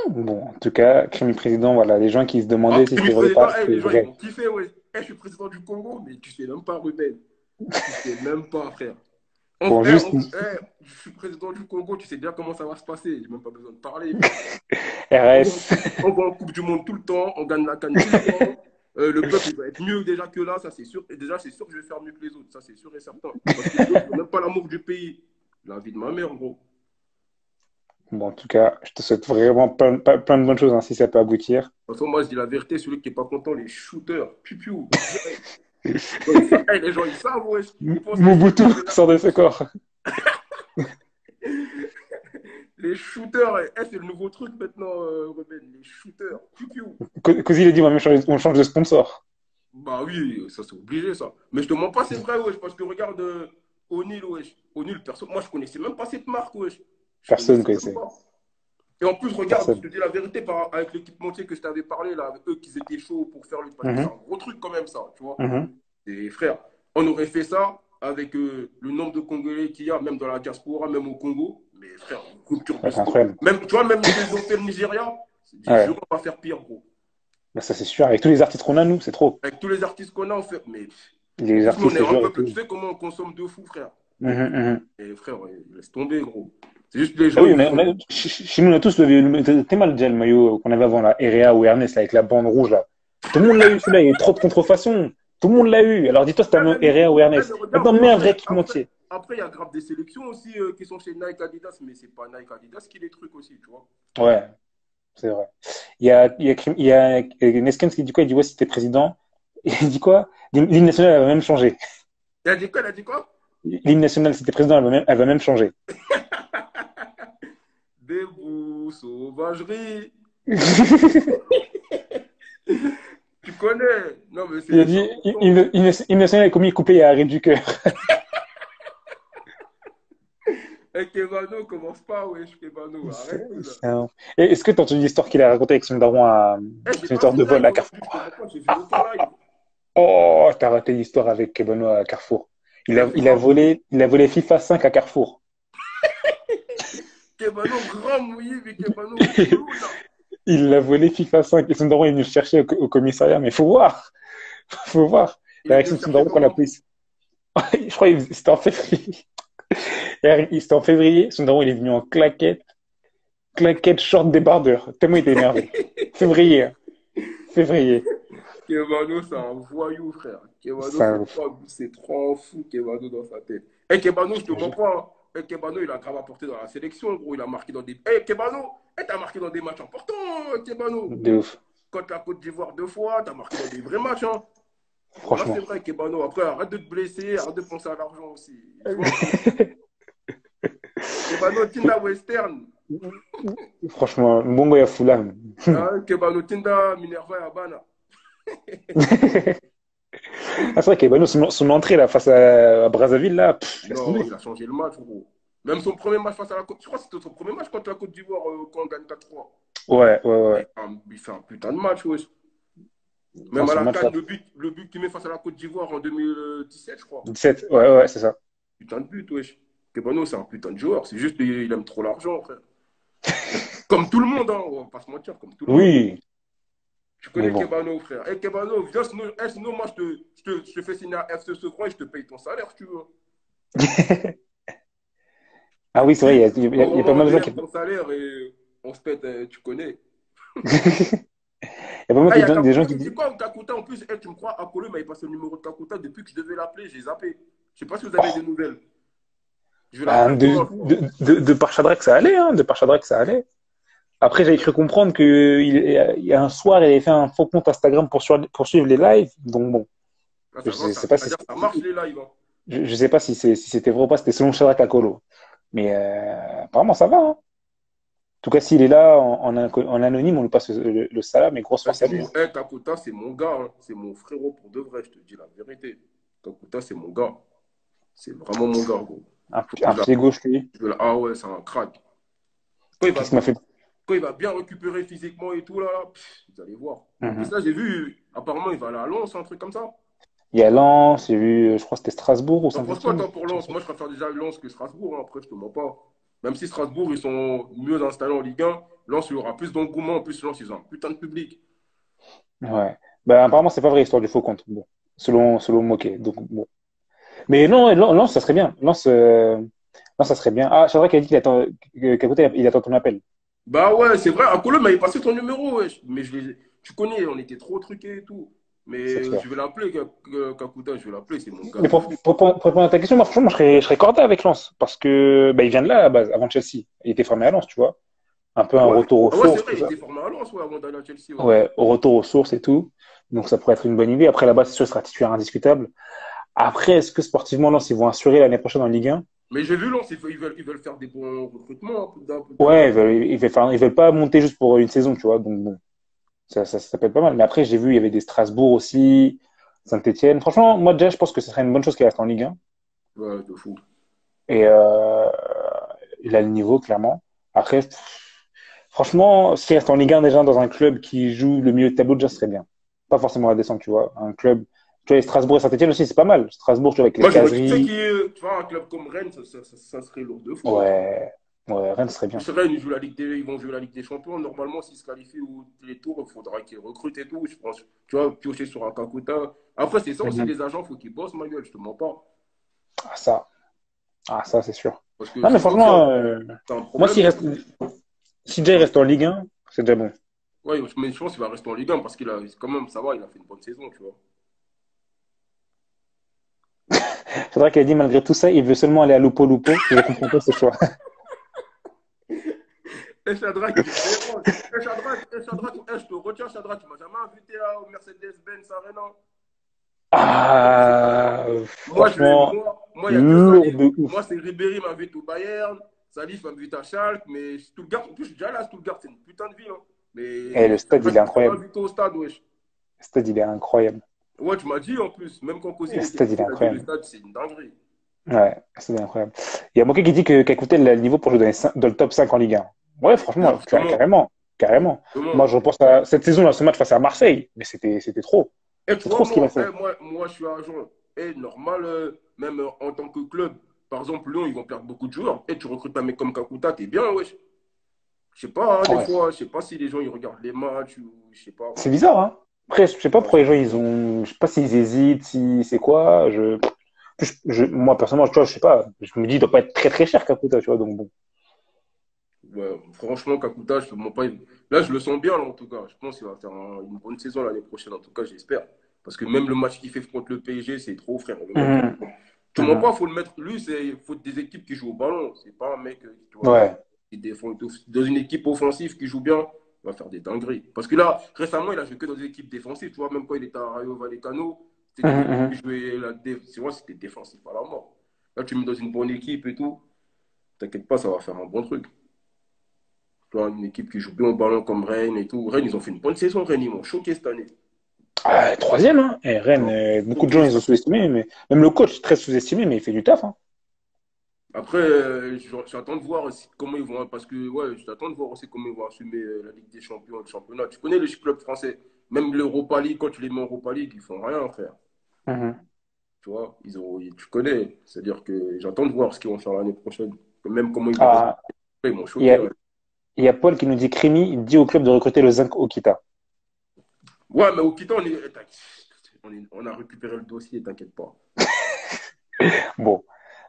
Bon, en tout cas, Crémy président, voilà, les gens qui se demandaient si Après, c'était le vrai ou pas, président, c'était les gens, ils vrai. vont kiffer, ouais. Je suis président du Congo, mais tu sais même pas, Ruben. Tu sais même pas, frère. Bon, juste Je suis président du Congo, tu sais bien comment ça va se passer. J'ai même pas besoin de parler, frère. RS. On va en Coupe du Monde tout le temps, on gagne la canne tout le temps. Le peuple, il va être mieux déjà que là, ça c'est sûr. Et déjà, c'est sûr que je vais faire mieux que les autres, ça c'est sûr et certain. Parce que les autres, ils n'ont même pas l'amour du pays. La vie de ma mère, gros. Bon, en tout cas, je te souhaite vraiment plein de bonnes choses hein, si ça peut aboutir. De toute façon, moi, je dis la vérité, celui qui n'est pas content, les shooters, piou direct. Les gens, ils savent, ouais. Ils pensent que Mobutu je vais là. sort de ce corps. Les shooters, c'est le nouveau truc maintenant, Ruben. Les shooters, piou. Cosy, il a dit, on change de sponsor. Bah oui, ça c'est obligé ça. Mais je te mens pas, c'est vrai, wesh, parce que regarde O'Neal, wesh. O'Neal, personne. Moi, je connaissais même pas cette marque, wesh. Je Personne connaissais même connaissait. pas. Et en plus, regarde, je Personne. te dis la vérité, avec l'équipementier que je t'avais parlé, là, avec eux qui étaient chauds pour faire le. Parce que c'est Mhm, un gros truc quand même, ça, tu vois. mhm. Et frère, on aurait fait ça avec le nombre de Congolais qu'il y a, même dans la diaspora, même au Congo. Mais frère, une rupture de Ouais, c'est stock. incroyable. Même, tu vois, même ce qu'ils ont fait le Nigeria, je Ouais. jure, on va faire pire, gros. Bah, ça, c'est sûr. Avec tous les artistes qu'on a, nous, c'est trop. Avec tous les artistes qu'on a, on fait. Mais en Les plus, nous, on artistes, est les un joueurs et peuple, tu tout. sais comment on consomme de fou, frère. Mhm, mhm. Et frère, ouais, laisse tomber, gros. C'est juste les Ah gens, oui, ils veulent. chez nous, on a tous t'es mal déjà le maillot qu'on avait avant, là, Erea ou Ernest, là, avec la bande rouge, là. Tout le monde l'a eu, celui-là, il y a eu trop de contrefaçons. Tout le monde l'a eu. Alors dis-toi, c'était Ouais, un Erea ou mais Ernest. regarde, Maintenant, mets un vrai après, équipementier. après, il y a grave des sélections aussi qui sont chez Nike Adidas, mais c'est pas Nike Adidas qui les trucs aussi, tu vois. Ouais, c'est vrai. Il y a Neskens qui dit quoi? Il dit, ouais, si t'es président. Il dit quoi? L'hymne national, elle va même changer. Il a dit quoi, il a dit quoi? L'hymne national, si t'es président, elle va même changer. Debout, sauvagerie. Tu connais? Non, mais c'est Il a les dit, 100%. l'hymne national est commis coupé à arrêt du cœur. Et Kevano, commence pas, wesh, Kevano, arrête, cousin. Et est-ce que tu as entendu l'histoire qu'il a racontée avec son daron J'ai son pas histoire vu de le vol live à Carrefour? aujourd'hui, je te mens pas, j'ai vu aucun live. Oh, t'as raté l'histoire avec Kebano à Carrefour. Il Il a a, fait il a quoi? volé, il a volé FIFA 5 à Carrefour. Kevano, grand mouillé, mais Kevano, relou, là. Il a volé FIFA 5 et son daron est venu le chercher au commissariat. Mais faut voir, faut voir. Il La est venu réaction le de son chercher daron quand la comment? police. Je crois que c'était en février. C'était en février. Son daron il est venu en claquette, short débardeur. Tellement il était énervé. Février, hein. Février. Kevano, c'est un voyou, frère. Kevano, C'est un ouf. c'est trop fou, Kevano, dans sa tête. Et Kevano, je Je te te mens jure. pas, hein. Et Kevano, il a grave apporté dans la sélection, gros. Il a marqué dans des. Kevano, t'as marqué dans des matchs importants, Kevano. De ouf. Contre la Côte d'Ivoire 2 fois, t'as marqué dans des vrais matchs, hein. Voilà, c'est Franchement. vrai, Kebano. Après, arrête de te blesser, arrête de penser à l'argent aussi. Je vois que Kebano Tinda Western, Franchement, Mbongo ya Fulham. hein, Kebano Tinda Minerva Yabana. Ah, c'est vrai qu'Ebano, son entrée là, face à Brazzaville, là, laisse Non, tomber. il a changé le match, gros. Même son premier match face à la Côte. Je crois que c'était son premier match contre la Côte d'Ivoire quand on gagne 4-3. Ouais, ouais, Il, ouais. il fait un putain de match, wesh. Non, Même à son la match là, CAN, le but qu'il met face à la Côte d'Ivoire en 2017, je crois. 17. Ouais, ouais, c'est ça. Putain de but, wesh. Kebano, c'est un putain de joueur. C'est juste qu'il aime trop l'argent, frère. Comme tout le monde, hein, on va pas se mentir, comme tout le monde. Oui, Tu mais connais bon. Kebano, frère. Eh, Kebano, viens, sinon moi, je te fais signer à FC Sevran et je te paye ton salaire, si tu veux. Ah oui, c'est vrai, il y a pas Envoie-moi en mal de gens DM qui. ton salaire et on se pète, tu connais. Il y a pas mal Ah, il y a des gens Kakuta, qui tu sais disent. quoi, Kakuta, en plus, tu me crois, Akolo m'avait passé le numéro de Kakuta depuis que je devais l'appeler, j'ai zappé. Je sais pas si vous avez des nouvelles. Je vais Bah, l'appeler demain, je crois. de par Shadrach, ça allait, hein, de par Shadrach, ça allait. Après, j'avais cru comprendre il y a un soir, il avait fait un faux compte Instagram pour suivre les lives. Donc bon, Ah, je ça va, sais pas si c'est-à-dire que ça marche les lives, hein. je sais pas si c'était vrai ou pas, c'était selon Shadrach Akolo. Mais apparemment, ça va, hein. En tout cas, s'il est là en anonyme, on lui passe le salam et grosse Eh, force à lui, hein. Kakuta, c'est mon gars, hein. C'est mon frérot pour de vrai, je te dis la vérité. Kakuta, c'est mon gars. C'est vraiment mon gars, gros. Faut que Un pied gauche, lui. ah ouais, c'est un crack. Quand il va, Qu'est-ce qu'il m'a fait? quand il va bien récupérer physiquement et tout, là, vous allez voir. En plus, Mhm. là, j'ai vu, apparemment, il va aller à Lens, un truc comme ça. Il y a Lens, j'ai vu, je crois que c'était Strasbourg ou T'en penses quoi, Saint-Etienne. toi, pour Lens? Moi, je préfère déjà Lens que Strasbourg, hein. Après, je te mens pas. Même si Strasbourg, ils sont mieux installés en Ligue 1, Lens, il y aura plus d'engouement. En plus, Lens, ils ont un putain de public. Ouais. Bah, apparemment, c'est pas vrai, histoire du faux compte. Bon. Selon Moquet. Donc, bon. Mais non, Lens, ça serait bien. Lens, ça serait bien. Ah, c'est vrai qu'il a dit qu'à côté, il attend ton appel. Bah ouais, c'est vrai. Akolo m'avait passé ton numéro, wesh. Mais tu connais, on était trop truqués et tout. C'est Mais clair. je vais l'appeler, Kakuta, je vais l'appeler, c'est mon gars Mais de fou. pour répondre à ta question, moi, franchement, je serais cordé avec Lens. Parce que, bah, il vient de là, à la base, avant Chelsea. Il était formé à Lens, tu vois. Un peu un Ah ouais? retour aux Ah ouais, c'est sources, vrai, tout il ça. était formé à Lens, ouais, avant d'aller à Chelsea, ouais. Ouais, au retour aux sources et tout. Donc, ça pourrait être une bonne idée. Après, là-bas, c'est sûr, il sera titulaire indiscutable. Après, est-ce que sportivement, Lens, ils vont assurer l'année prochaine en Ligue 1? Mais j'ai vu Lens, ils veulent faire des bons recrutements, un peu Ouais, d'argent. ils veulent pas monter juste pour une saison, tu vois. Donc, bon. Ça peut être pas mal. Mais après, j'ai vu, il y avait des Strasbourg aussi, Saint-Etienne. Franchement, moi, déjà, je pense que ce serait une bonne chose qu'il reste en Ligue 1. Ouais, de fou. Et il a le niveau, clairement. Après, franchement, s'il reste en Ligue 1 déjà dans un club qui joue le milieu de tableau, déjà, ce serait bien. Pas forcément la descente, tu vois. Un club. Tu vois, les Strasbourg et Saint-Etienne aussi, c'est pas mal. Strasbourg, tu vois, avec les Moi, j'aurais dit, tu sais, caseries. tu vois, un club comme Rennes, ça serait lourd de fou, hein. Ouais, ouais, Rennes, ce serait bien. C'est vrai, ils vont jouer la Ligue des Champions. Normalement, s'ils se qualifient ou les tours, il faudra qu'ils recrutent et tout. Je pense, tu vois, piocher sur un Kakuta. Après, c'est ça aussi, Mhm. les agents, il faut qu'ils bossent, ma gueule, je te mens pas. Ah, ça, c'est sûr. Parce que Non, mais je pense que franchement, c'est un moi, problème. si déjà il reste en Ligue 1, c'est déjà bon. Ouais, mais je pense qu'il va rester en Ligue 1 parce qu'il a, quand même, ça va, il a fait une bonne saison, tu vois. C'est vrai qu'elle dit, malgré tout ça, il veut seulement aller à Lupo Lupo. Je comprends pas ce choix. Et Shadrach, il est dérange. Shadrach, je te retiens, Shadrach, tu m'as jamais invité au Mercedes-Benz Arena. Ah, Moi, franchement, il n'y a que lourd Salif. de Moi, ouf. c'est Ribéry m'invite au Bayern. Salif m'invite à Schalke. Mais Stuttgart, en plus, je suis déjà là. Stuttgart, c'est une putain de ville, hein. Et Mais le stade, il est Shadrach, il m'a jamais incroyable. invité au stade, wesh. Le stade, il est incroyable. Ouais, tu m'as dit en plus. Même quand Le Kozil était stade, venu, il est il a dit le incroyable. stade, c'est une dinguerie. Ouais, le stade, il est incroyable. Il y a Moquet qui dit qu'Écouté a le niveau pour jouer dans le top 5 en Ligue 1. Ouais, franchement, Largement. carrément. Carrément. Moi, Largement. je repense à cette saison, là, ce match face à Marseille. Mais c'était trop. Et tu C'est vois, trop ce qu'il a fait. moi, je suis agent. Et normal, même en tant que club, par exemple, Lyon, ils vont perdre beaucoup de joueurs. Et tu recrutes un mec comme Kakuta, t'es bien, wesh. Je sais pas, hein, des Ouais. fois, je sais pas si les gens ils regardent les matchs ou je sais pas. C'est bizarre, hein. Après, je sais pas Ouais, pourquoi les gens, je sais pas s'ils hésitent, si c'est quoi. Moi, personnellement, tu vois, je sais pas. Je me dis, il doit pas être très très cher, Kakuta, tu vois, donc bon. ouais, franchement, Kakuta, je te mens pas. Là, je le sens bien, là, en tout cas. Je pense qu'il va faire une bonne saison l'année prochaine, en tout cas, j'espère. Parce que même le match qu'il fait contre le PSG, c'est trop, frère. Le mec, Mhm. tu mens Mhm. pas, faut le mettre. Lui, il faut des équipes qui jouent au ballon. C'est pas un mec, tu vois, Ouais. qui défend. Dans une équipe offensive qui joue bien, il va faire des dingueries. Parce que là, récemment, il a joué que dans des équipes défensives. Tu vois, même quand il était à Rayo Vallecano, c'était Mhm, des équipes qui mhm. jouaient c'est vrai, c'était défensif à la mort. Là, tu mets dans une bonne équipe et tout, t'inquiète pas, ça va faire un bon truc. Tu vois, une équipe qui joue bien au ballon comme Rennes et tout. Rennes, ils ont fait une bonne saison, Rennes, ils m'ont choqué cette année. Ah, troisième, hein. Et Ils Rennes, m'ont beaucoup de gens, choqué ils ont cette année. sous-estimé, mais même le coach, très sous-estimé, mais il fait du taf, hein. Après, j'attends de voir aussi comment ils vont, parce que ouais, j'attends de voir aussi comment ils vont assumer la Ligue des Champions, le championnat. Tu connais les clubs français, même l'Europa League, quand tu les mets en Europa League, ils font rien, frère. Mhm. Tu vois, tu connais. C'est-à-dire que j'attends de voir ce qu'ils vont faire l'année prochaine. Même comment ils vont résultat, Ah, ils m'ont il y choqué. a, Ouais, il y a Paul qui nous dit Crimi dit au club de recruter le Zinc Okita. ouais mais au Kita, on a récupéré le dossier, t'inquiète pas. Bon.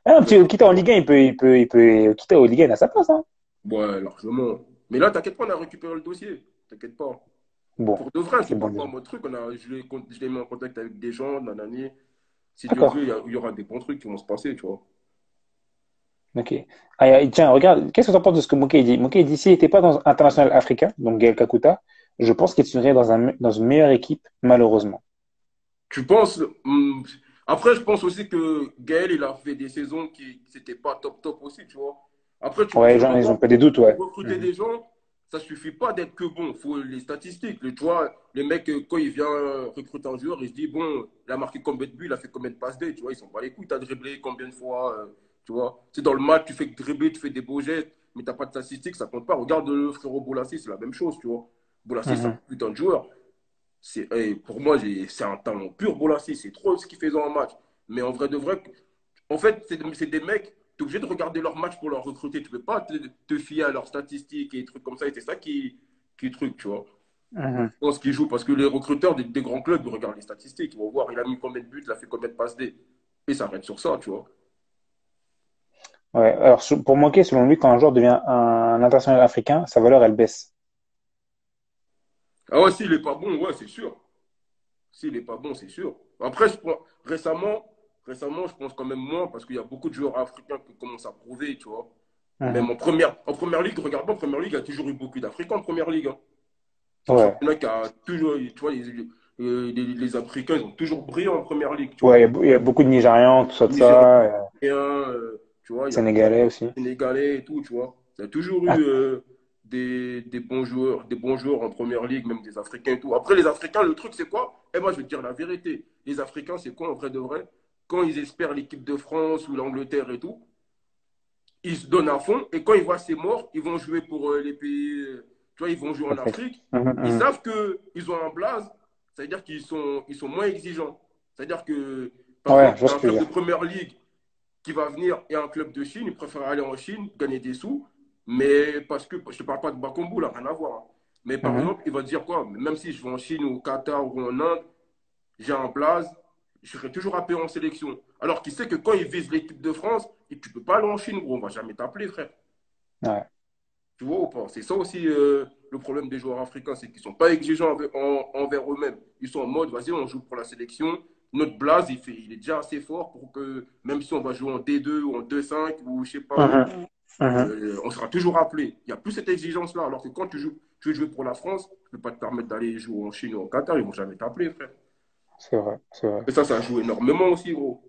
Un On a petit Okita en récupéré. Ligue 1, Okita au Ligue 1, il a sa place, hein. Ouais, largement. Mais là, t'inquiète pas, on a récupéré le dossier. T'inquiète pas. Bon, Pour de vrai, c'est c'est bon pas déjà. en mode truc. Je l'ai mis en contact avec des gens, nanani. Si Dieu D'accord. veut, il y aura des bons trucs qui vont se passer, tu vois. Ok. Ah, tiens, regarde, qu'est-ce que tu en penses de ce que Moké dit? Moké dit s'il n'était pas dans un international africain, donc Gaël Kakuta, je pense qu'il serait dans une meilleure équipe, malheureusement. Tu penses. Après, je pense aussi que Gaël, il a fait des saisons qui c'était pas top top aussi, tu vois. Après, Ouais, tu les gens, dois ils ont voir, pas des doutes, pour ouais. recruter Mhm. des gens, ça suffit pas d'être que bon. Il faut les statistiques. Tu vois, les mecs, quand il vient recruter un joueur, il se dit, bon, il a marqué combien de buts, il a fait combien de passes D, tu vois, ils sont pas les couilles, t'as dribblé combien de fois, tu vois. C'est dans le match, tu fais que dribbler, tu fais des beaux gestes, mais t'as pas de statistiques, ça compte pas. Regarde le frérot Boulassi, c'est la même chose, tu vois. Boulassi, c'est un Mhm. putain de joueur. Pour moi, c'est un talent pur, Bolassi. C'est trop ce qu'il fait dans un match. Mais en vrai de vrai, en fait, c'est des mecs, tu es obligé de regarder leur match pour leur recruter. Tu ne peux pas te fier à leurs statistiques et des trucs comme ça. Et c'est ça qui est truc, tu vois. Mhm. Je pense qu'ils jouent parce que les recruteurs des grands clubs, ils regardent les statistiques. Ils vont voir, il a mis combien de buts, il a fait combien de passes D. Et ça arrête sur ça, tu vois. Ouais. Alors, pour Moké, selon lui, quand un joueur devient un international africain, sa valeur, elle baisse. Ah ouais, s'il n'est pas bon, ouais, c'est sûr. S'il n'est pas bon, c'est sûr. Après, récemment, je pense quand même moins parce qu'il y a beaucoup de joueurs africains qui commencent à prouver, tu vois. Même Mhm. en première ligue, regarde en première ligue, il y a toujours eu beaucoup d'Africains en première ligue, hein. C'est un Ouais. championnat qui a toujours, tu vois, les Africains, ils ont toujours brillé en première ligue, tu Ouais, vois. il y a beaucoup de Nigérians, tout ça, de Nigériens, ça, tu vois, il y a beaucoup Sénégalais aussi. de Sénégalais et tout, tu vois. Il y a toujours Ah, eu des bons joueurs en première ligue, même des Africains et tout. Après, les Africains, le truc, c'est quoi? Et moi, je vais te dire la vérité. Les Africains, c'est quoi en vrai de vrai? Quand ils espèrent l'équipe de France ou l'Angleterre et tout, ils se donnent à fond. Et quand ils voient c'est mort, ils vont jouer pour les pays. Tu vois, ils vont jouer en Afrique. Afrique. Mhm, Ils mhm. savent qu'ils ont un blaze. Ça veut dire qu'ils sont moins exigeants. C'est-à-dire que, par Ouais, exemple, je vois il y ce a un que tu veux club de dire. première ligue qui va venir et un club de Chine. Ils préfèrent aller en Chine, gagner des sous. Mais parce que, je ne te parle pas de Bakambu, là, rien à voir, hein. Mais par Mhm. exemple, il va dire quoi? Même si je vais en Chine ou au Qatar ou en Inde, j'ai un blaze, je serai toujours appelé en sélection. Alors qu'il sait que quand il vise l'équipe de France, et tu ne peux pas aller en Chine, gros. On ne va jamais t'appeler, frère. Ouais, Tu vois ou pas? C'est ça aussi le problème des joueurs africains, c'est qu'ils ne sont pas exigeants envers eux-mêmes. Ils sont en mode, vas-y, on joue pour la sélection. Notre blaze, il est déjà assez fort pour que, même si on va jouer en D2 ou en 2-5 ou je sais pas où, mhm, mhm. on sera toujours appelé. Il n'y a plus cette exigence-là. Alors que quand tu veux jouer pour la France, tu ne peux pas te permettre d'aller jouer en Chine ou en Qatar, ils ne vont jamais t'appeler, frère. C'est vrai, c'est vrai. Et ça joue énormément aussi, gros.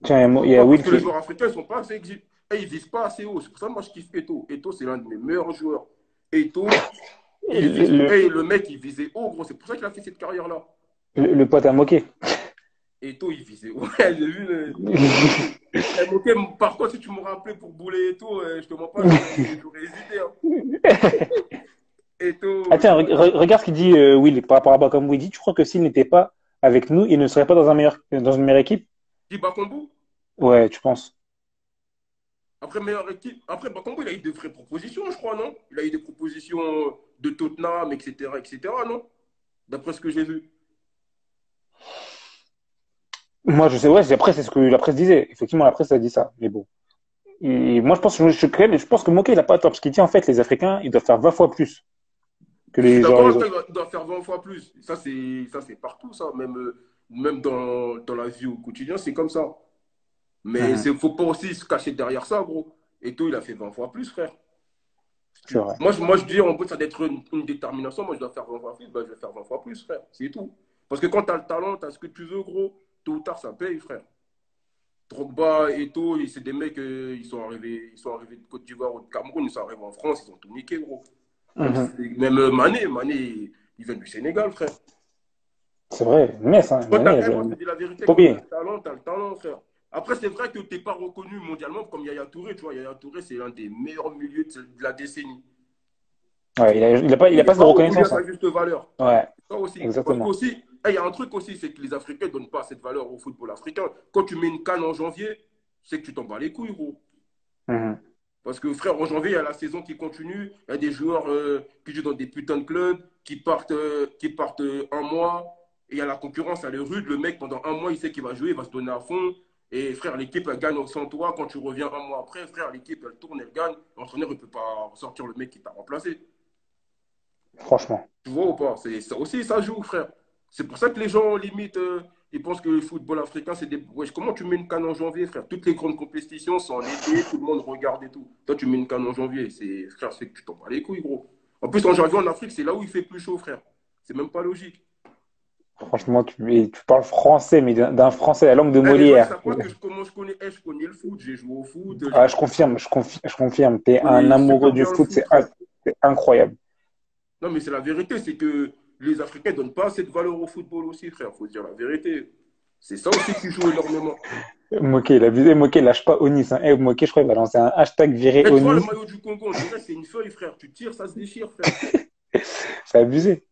Tiens, il y a Pourquoi? Will Parce que les qui. joueurs africains, ils sont pas assez exigeants. Et ils visent pas assez haut. C'est pour ça que moi, je kiffe Eto. Eto, c'est l'un de mes meilleurs joueurs. Eto, le mec, il visait haut, gros. C'est pour ça qu'il a fait cette carrière-là. Le pote à moquer. Eto, il visait haut. Ouais, j'ai vu. Ok, par contre, si tu me rappelais pour bouler Eto, je te mens pas, j'aurais hésité, hein. Ah Eto, tiens, regarde ce qu'il dit Will par rapport à Bakambu. Il dit, tu crois que s'il n'était pas avec nous, il ne serait pas dans une meilleure équipe? dit Bakambu. Ouais, tu penses? Après, meilleure équipe. Après, Bakambu, il a eu de vraies propositions, je crois, non? Il a eu des propositions de Tottenham, etc., non? D'après ce que j'ai vu. Moi, je sais, ouais, après, c'est ce que la presse disait. Effectivement, la presse a dit ça. Mais bon. Et moi, je pense que Moquet, il a pas tort. Parce qu'il dit, en fait, les Africains, ils doivent faire 20 fois plus que Je suis les, genre, d'accord les avec toi, autres. il doit faire 20 fois plus. Ça, c'est partout, ça. Même dans la vie au quotidien, c'est comme ça. Mais Mhm, il ne faut pas aussi se cacher derrière ça, gros. Et toi, il a fait 20 fois plus, frère. c'est vrai. Moi, je dis, en fait, ça doit être une détermination. Moi, je dois faire 20 fois plus. Ben, je vais faire 20 fois plus, frère. C'est tout. Parce que quand tu as le talent, tu as ce que tu veux, gros, tôt ou tard, ça paye, frère. Drogba, Eto'o, c'est des mecs, ils sont arrivés de Côte d'Ivoire ou de Cameroun, ils sont arrivés en France, ils ont tout niqué, gros. Mhm. Même Mané, il vient du Sénégal, frère. C'est vrai. Metz, hein. Moi, Mané, moi, je te dis la vérité, faut quand oublier. t'as le talent, frère. Après, c'est vrai que tu n'es pas reconnu mondialement comme Yaya Touré, tu vois. Yaya Touré, c'est l'un des meilleurs milieux de la décennie, tu Ouais, vois. il a pas, Mais il il a n'est pas de pas reconnu à reconnaissance, sa hein. juste valeur. Ouais, Ça aussi. Parce que exactement. aussi, il y a un truc aussi, c'est que les Africains ne donnent pas cette valeur au football africain. Quand tu mets une canne en janvier, c'est que tu t'en bats les couilles, gros. Mhm. Parce que, frère, en janvier, il y a la saison qui continue. Il y a des joueurs qui jouent dans des putains de clubs, qui partent un mois. Et il y a la concurrence, elle est rude. Le mec, pendant un mois, il sait qu'il va jouer, il va se donner à fond. Et frère, l'équipe, elle gagne sans toi. Quand tu reviens un mois après, frère, l'équipe, elle tourne, elle gagne. L'entraîneur, il ne peut pas sortir le mec qui t'a remplacé. Franchement. Tu vois ou pas? Ça aussi, ça joue, frère. C'est pour ça que les gens, limite, ils pensent que le football africain, c'est des. Wesh, comment tu mets une canne en janvier, frère? Toutes les grandes compétitions sont en été, tout le monde regarde et tout. Toi, tu mets une canne en janvier. Frère, c'est que tu t'en bats les couilles, gros. En plus, en janvier, en Afrique, c'est là où il fait plus chaud, frère. C'est même pas logique. Franchement, tu parles français, mais d'un français, la langue de Eh, les gens, ils Molière. savent pas comment je connais. Je connais le foot, j'ai joué au foot. Ah, je confirme, je confirme. T'es Je un connais amoureux super du bien le foot, foot, frère. c'est incroyable. Non, mais c'est la vérité, c'est que les Africains ne donnent pas cette valeur au football aussi, frère. Faut dire la vérité. C'est ça aussi qui joue énormément. Moquet, il a abusé. Moquet, lâche pas Onis. Hein. Moquet, je crois qu'il va lancer un hashtag virer Et tu vois, le Onis. maillot du Congo, on dirait que c'est une feuille, frère. Tu tires, ça se déchire, frère. C'est abusé.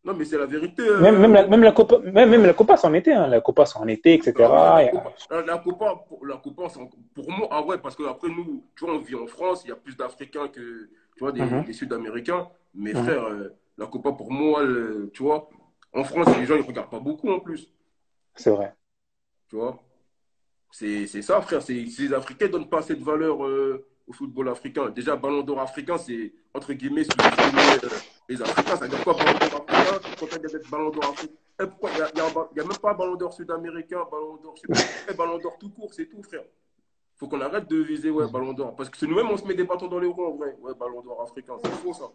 Non, mais c'est la vérité. Même la Copa, c'est en été. Hein. La Copa, c'est en été, Bah ouais, etc. la Copa pour moi, ah ouais, parce que après nous, tu vois, on vit en France, il y a plus d'Africains que, tu vois, Mhm, des Sud-Américains. Mais mhm. frère, la Copa, pour moi, tu vois, en France, les gens, ils regardent pas beaucoup en plus, C'est vrai. tu vois. C'est ça, frère. Les Africains ne donnent pas cette valeur au football africain. Déjà, Ballon d'Or africain, c'est entre guillemets sous-estimer les Africains. Ça veut dire quoi, Ballon d'Or africain? Tu es d'être Ballon d'Or africain. Et pourquoi il y a même pas Ballon d'Or sud-américain, Ballon d'Or, je sais pas. Ballon d'Or tout court, c'est tout, frère. Faut qu'on arrête de viser, ouais, Ballon d'Or. Parce que c'est nous-mêmes, on se met des bâtons dans les roues, en vrai. Ouais, Ballon d'Or africain, c'est faux, ça.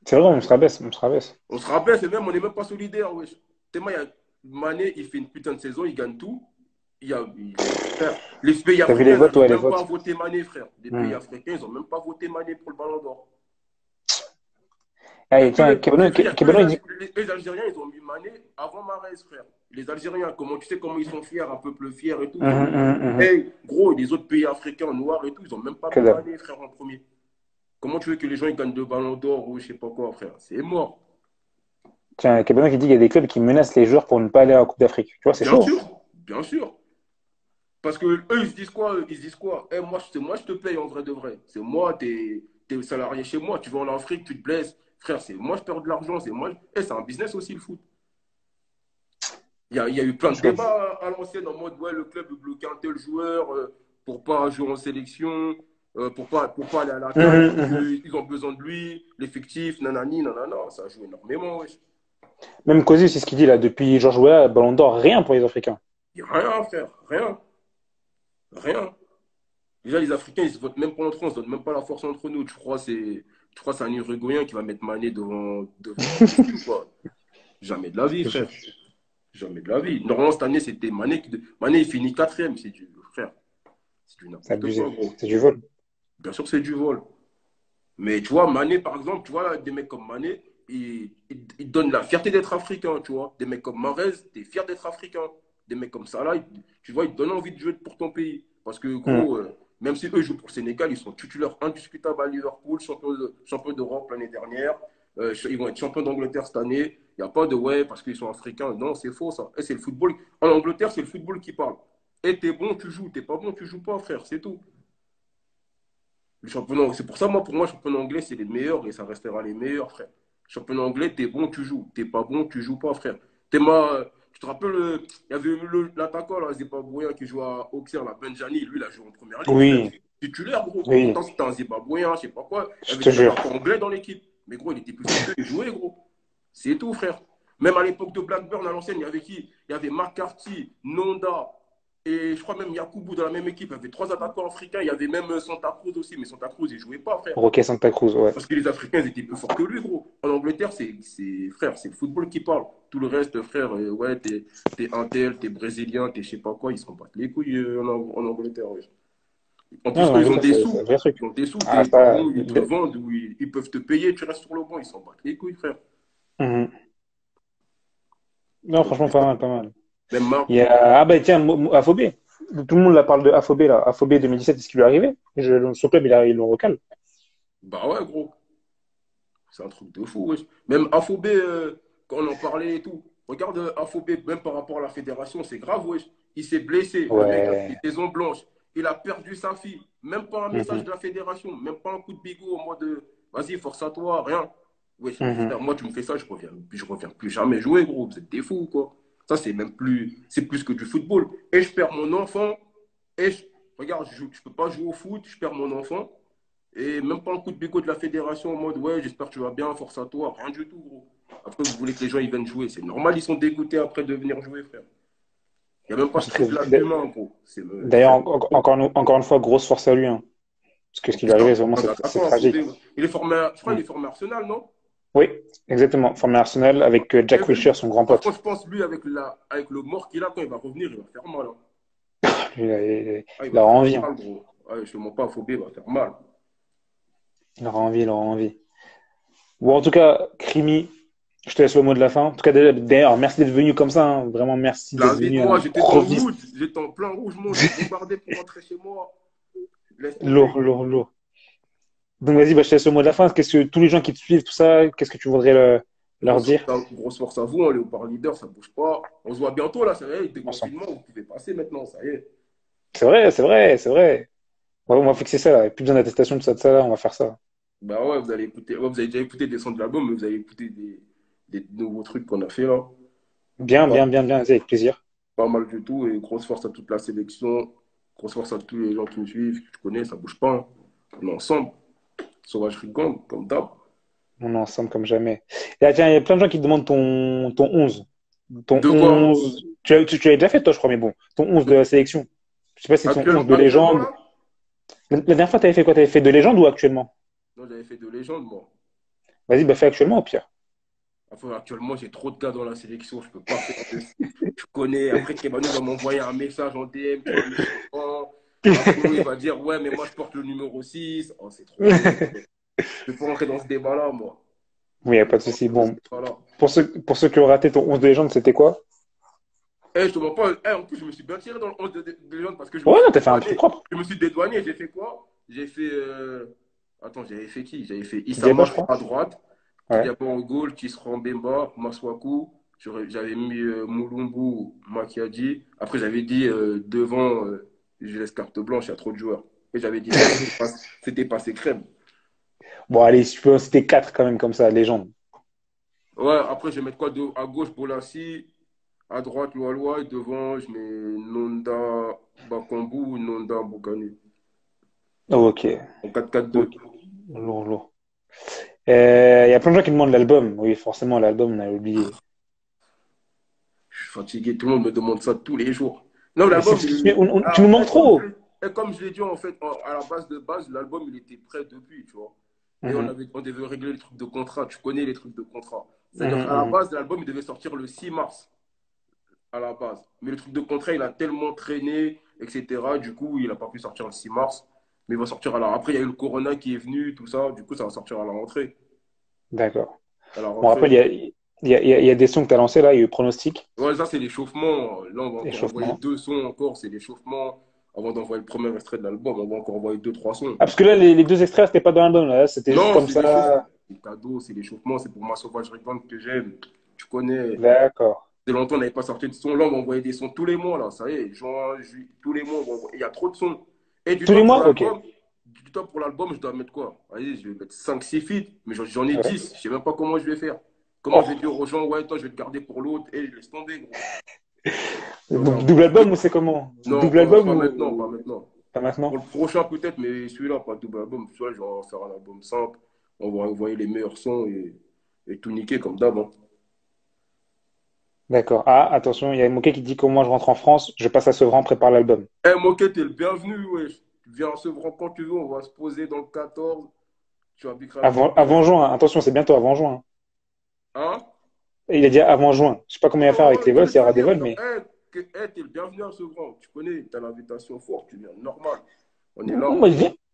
C'est vrai, on se rabaisse, on se rabaisse. On se rappelle, c'est même, on n'est même pas solidaire, wesh. Tellement, il y a Mané, il fait une putain de saison, il gagne tout. Frère, les pays T'as vu les africains, ils votes? n'arrivent Ouais, les même pas à votes. voter Mané, frère. Les pays Hmm. africains, ils n'ont même pas voté Mané pour le Ballon d'Or. Il y a Allez, que tiens, les, il y a que Kebano, il dit. les Algériens, ils ont mis Mané avant Mahrez, frère. Les Algériens, tu sais comment ils sont fiers, un peuple fier et tout, ils ont Mhm, mis. mhm, mhm. Hey, gros, les autres pays africains noirs et tout, ils n'ont même pas Que mis dalle. Mané, frère, en premier. Comment tu veux que les gens ils gagnent deux ballons d'or ou je sais pas quoi, frère? C'est mort. Tiens, Kebano qui dit qu'il y a des clubs qui menacent les joueurs pour ne pas aller à la Coupe d'Afrique. Tu vois, c'est Bien chaud. Hein. sûr, bien sûr. Parce que eux, ils se disent quoi? Ils se disent quoi? Eh, moi, c'est moi, je te paye en vrai de vrai. C'est moi, t'es salarié chez moi. Tu vas en Afrique, tu te blesses. Frère, c'est moi, je perds de l'argent. C'est moi. Eh, c'est un business aussi, le foot. Il y a eu plein de Je vois. débats à l'ancienne en mode, ouais, le club veut bloquer un tel joueur pour pas jouer en sélection, pour pas aller à la CAN Mhm, parce mhm. qu'ils ont besoin de lui, l'effectif, nanani, nanana. Ça joue énormément, wesh. Même Cozy, c'est ce qu'il dit là. Depuis Georges Weah, Ballon d'Or, rien pour les Africains. Il n'y a rien, frère. Rien. Rien. Déjà, les Africains, ils se votent même pas entre eux, on ne se donne même pas la force entre nous. Tu crois que c'est un Uruguayen qui va mettre Mané devant Messi ou quoi? Jamais de la vie, frère. Jamais de la vie. Normalement, cette année, c'était Mané. Mané, il finit quatrième. C'est du frère. C'est du C'est n'importe quoi, abusé. gros. C'est du vol. Bien sûr, c'est du vol. Mais tu vois, Mané, par exemple, tu vois, des mecs comme Mané, ils donnent la fierté d'être africain, tu vois. Des mecs comme Mahrez, t'es fier d'être africain. Des mecs comme Salah, tu vois, ils te donnent envie de jouer pour ton pays. Parce que, Hmm. gros, même si eux jouent pour le Sénégal, ils sont titulaires indiscutables à Liverpool, champion d'Europe l'année dernière. Ils vont être champions d'Angleterre cette année. Il n'y a pas de ouais, parce qu'ils sont africains. Non, c'est faux, ça. Et c'est le football. En Angleterre, c'est le football qui parle. Et t'es bon, tu joues. T'es pas bon, tu joues pas, frère. C'est tout. Le championnat, c'est pour ça, pour moi, le championnat anglais, c'est les meilleurs et ça restera les meilleurs, frère. Championnat anglais, t'es bon, tu joues. T'es pas bon, tu joues pas, frère. Tu te rappelles, il y avait l'attaquant, là, Zimbabwéen qui joue à Auxerre, là, Benjani, lui, il a joué en première ligue, frère. Oui, Titulaire, gros. oui, Pourtant, c'était un Zimbabwéen, je sais pas quoi. Il y je avait te des jure. attaquants anglais dans l'équipe. Mais gros, il était plus fort il jouait, gros. C'est tout, frère. Même à l'époque de Blackburn, à l'ancienne, il y avait qui? Il y avait McCarthy, Nonda, et je crois même Yakubu dans la même équipe. Il y avait trois attaquants africains. Il y avait même Santa Cruz aussi. Mais Santa Cruz, il jouait pas, frère. Roque Santa Cruz, ouais. Parce que les Africains, ils étaient plus forts que lui, gros. En Angleterre, frère, c'est le football qui parle. Tout le reste, frère, ouais, t'es un tel, t'es brésilien, t'es je sais pas quoi. Ils s'en battent les couilles en Angleterre, ouais. En plus, Non, eux, ils ont l'Angleterre, des c'est un sous. vrai truc. Ils ont des sous, Ah, t'es pas ça. bon, ils te vendent ou ils peuvent te payer, tu restes sur le banc, ils s'en battent les couilles, frère. Mhm. Non, Donc, franchement, c'est pas ça. mal, pas mal. Même Marc, Il y a... Ah, bah tiens, Afobé. Tout le monde la parle de Afobé, là. Afobé 2017, est-ce qu'il lui est arrivé? Son club, il le recale. bah ouais, gros. C'est un truc de fou, wesh. Même Afobé, quand on en parlait et tout. regarde Afobé, même par rapport à la fédération, c'est grave, wesh. Il s'est blessé. Le mec a fait Ouais. saison blanche. Il a perdu sa fille. Même pas un message Mhm. de la fédération. Même pas un coup de bigot en mode vas-y, force à toi, rien. Wesh, Mhm. frère, moi, tu me fais ça, je reviens plus jamais jouer, gros. Vous êtes des fous, quoi. Ça, c'est même plus, c'est plus que du football. Et je perds mon enfant. Et je, regarde, je ne peux pas jouer au foot, je perds mon enfant. Et même pas un coup de bigot de la fédération en mode ouais, j'espère que tu vas bien, force à toi. Rien du tout, gros. Après, vous voulez que les gens ils viennent jouer. C'est normal, ils sont dégoûtés après de venir jouer, frère. Il n'y a même pas Moi, ce je trouve. truc-là d'humain, gros. D'ailleurs, encore une fois, grosse force à lui, hein. Parce que ce qui lui est arrivé, vraiment, c'est tragique. Il est formé je crois Mm. qu'il est formé à Arsenal, non? Oui, exactement. Formé à Arsenal avec J'ai Jack vu. Wilshere, son grand Franchement, pote. je pense, lui, avec le mort qu'il a, quand il va revenir, il va faire mal, hein. Ah, il Il va aura faire envie, hein. mal, gros. Ouais, je ne te mens pas, Phobé, il va faire mal. Il aura envie, il aura envie. Bon, en tout cas, Crimi, je te laisse le mot de la fin. En tout cas, d'ailleurs, merci d'être venu comme ça, hein. Vraiment, merci d'être venu, L'invite-moi, hein, j'étais dans le revenir. rouge. J'étais en plein rouge, moi. Je bombardais pour rentrer chez moi. Laisse tomber. Lourd, lourd, lourd. Donc, vas-y, bah, je te laisse le mot de la fin. Qu'est-ce que tous les gens qui te suivent, tout ça, qu'est-ce que tu voudrais leur dire? Grosse force à vous, hein, Léopard Leader, ça bouge pas. On se voit bientôt là, ça y est, Ensemble. déconfinement, vous pouvez passer maintenant, ça y est. C'est vrai, c'est vrai, c'est vrai. Ouais, on va fixer ça, là. Plus besoin d'attestation, tout ça, de ça, là. On va faire ça. Bah ouais, vous allez écouter, ouais, vous avez déjà écouté des sons de l'album, mais vous allez écouter des nouveaux trucs qu'on a fait là. Bien, Pas, bien, bien, bien. Vas-y, avec plaisir. pas mal du tout, et grosse force à toute la sélection, grosse force à tous les gens qui me suivent, que tu connais, ça bouge pas, hein. On est ensemble, Sauvagerie Gang, comme d'hab. On est ensemble comme jamais. Et là, tiens, il y a plein de gens qui te demandent ton 11. Ton De quoi? 11. Tu l'avais déjà fait, toi, je crois, mais bon. Ton 11 de la sélection. Je sais pas si c'est ton 11 de Actuellement légende. là? La dernière fois, t'avais fait quoi? T'avais fait de légende ou actuellement? Non, j'avais fait de légende, moi. Vas-y, bah fais actuellement au pire. Enfin, actuellement, j'ai trop de gars dans la sélection, je peux pas faire de... Tu connais, après Kebano va m'envoyer un message en DM, tu vas me suivre. Après, il va dire, ouais, mais moi, je porte le numéro 6. Oh, c'est trop long. Je peux pas rentrer dans ce débat-là, moi. Oui, y a Je peux pas de pas souci. rentrer dans ce Bon, débat-là. pour ceux qui ont raté ton 11 de légende, c'était quoi? Je te mens pas. En plus, je me suis bien tiré dans le 11 de Lyon parce que je me Ouais, suis non, t'as fait un truc dédouané. propre. Je me suis dédouané. J'ai fait quoi? J'ai fait. Attends, j'avais fait qui? J'avais fait Diaba, Issama je crois. à droite, Ouais. Kylian en goal, Tisserand Bemba, Maswaku. J'avais mis Moulumbu, Makiadi. Après, j'avais dit devant, je laisse carte blanche, il y a trop de joueurs. Et j'avais dit ça, c'était passé crème. Bon, allez, si tu peux en citer 4 quand même, comme ça, légende. Ouais, après, je vais mettre quoi à gauche, Bolassi. À droite, Loaloa. Et devant, je mets Nonda Bakambu ou Nonda Boukani. Oh, ok. En 4-4-2. Ok. Lourd, lourd. Il y a plein de gens qui demandent l'album. Oui, forcément, l'album, on a oublié. Je suis fatigué, tout le monde me demande ça tous les jours. Non, Mais l'album, tu nous manques trop. comme je l'ai dit, en fait, à la base de base, l'album, il était prêt depuis, tu vois. Et Mhm, on devait régler les trucs de contrat. Tu connais les trucs de contrat. mhm, C'est-à-dire qu'à la mhm. base, l'album, il devait sortir le 6 mars, à la base. Mais le truc de contrat, il a tellement traîné, etc. Du coup, il n'a pas pu sortir le 6 mars. Mais il va sortir à la... Après, il y a eu le Corona qui est venu, tout ça. Du coup, ça va sortir à la rentrée. D'accord. À la Bon, rentrée. après, il y a des sons que tu as lancés là. Il y a eu Pronostic, Ouais, ça, c'est l'échauffement. Là, on va encore envoyer échauffement. 2 sons encore. C'est l'échauffement. Avant d'envoyer le premier extrait de l'album, on va encore envoyer 2, 3 sons. Ah, parce que là, les deux extraits, c'était pas dans l'album. Là, c'était juste Non, comme c'est l'échauffement. ça. C'est cadeau, c'est l'échauffement. C'est pour ma sauvagerie grande que j'aime. Tu connais. D'accord. C'est longtemps, on n'avait pas sorti de son. Là, on va envoyer des sons tous les mois. Là, ça y est, juin, juillet, tous les mois. Il y a trop de sons. Et du Tous les temps pour mois? Ok. l'album. Du temps pour l'album, je dois mettre quoi? Allez, je vais mettre 5, 6 feats. Mais j'en ai Ouais. 10. Je sais même pas comment je vais faire. Comment je vais Oh. dire aux gens, ouais, toi, je vais te garder pour l'autre. Et je laisse tomber, gros. J'en ai Double encore album ou c'est comment? Non, Double album pas maintenant, pas ou maintenant. pas Pour maintenant? le prochain, peut-être, mais celui-là, pas de double album. Celui-là, je vais faire un album simple. On va envoyer les meilleurs sons et tout niquer comme d'hab, hein. D'accord. Ah, attention, il y a Moquet qui dit que moi je rentre en France, je passe à Sevran, prépare l'album. Eh, Moquette, t'es le bienvenu, wesh. Tu viens à Sevran quand tu veux, on va se poser dans le 14. Tu habiteras avec Avant, tes avant parents. juin, attention, c'est bientôt avant juin. Hein? Et il a dit avant juin. Je sais pas comment il va faire avec Oh, les je vols, vais s'il y aura des venir. vols, Non, mais. t'es le bienvenu à Sevran. Tu connais, t'as l'invitation forte, tu viens. Normal. On est là.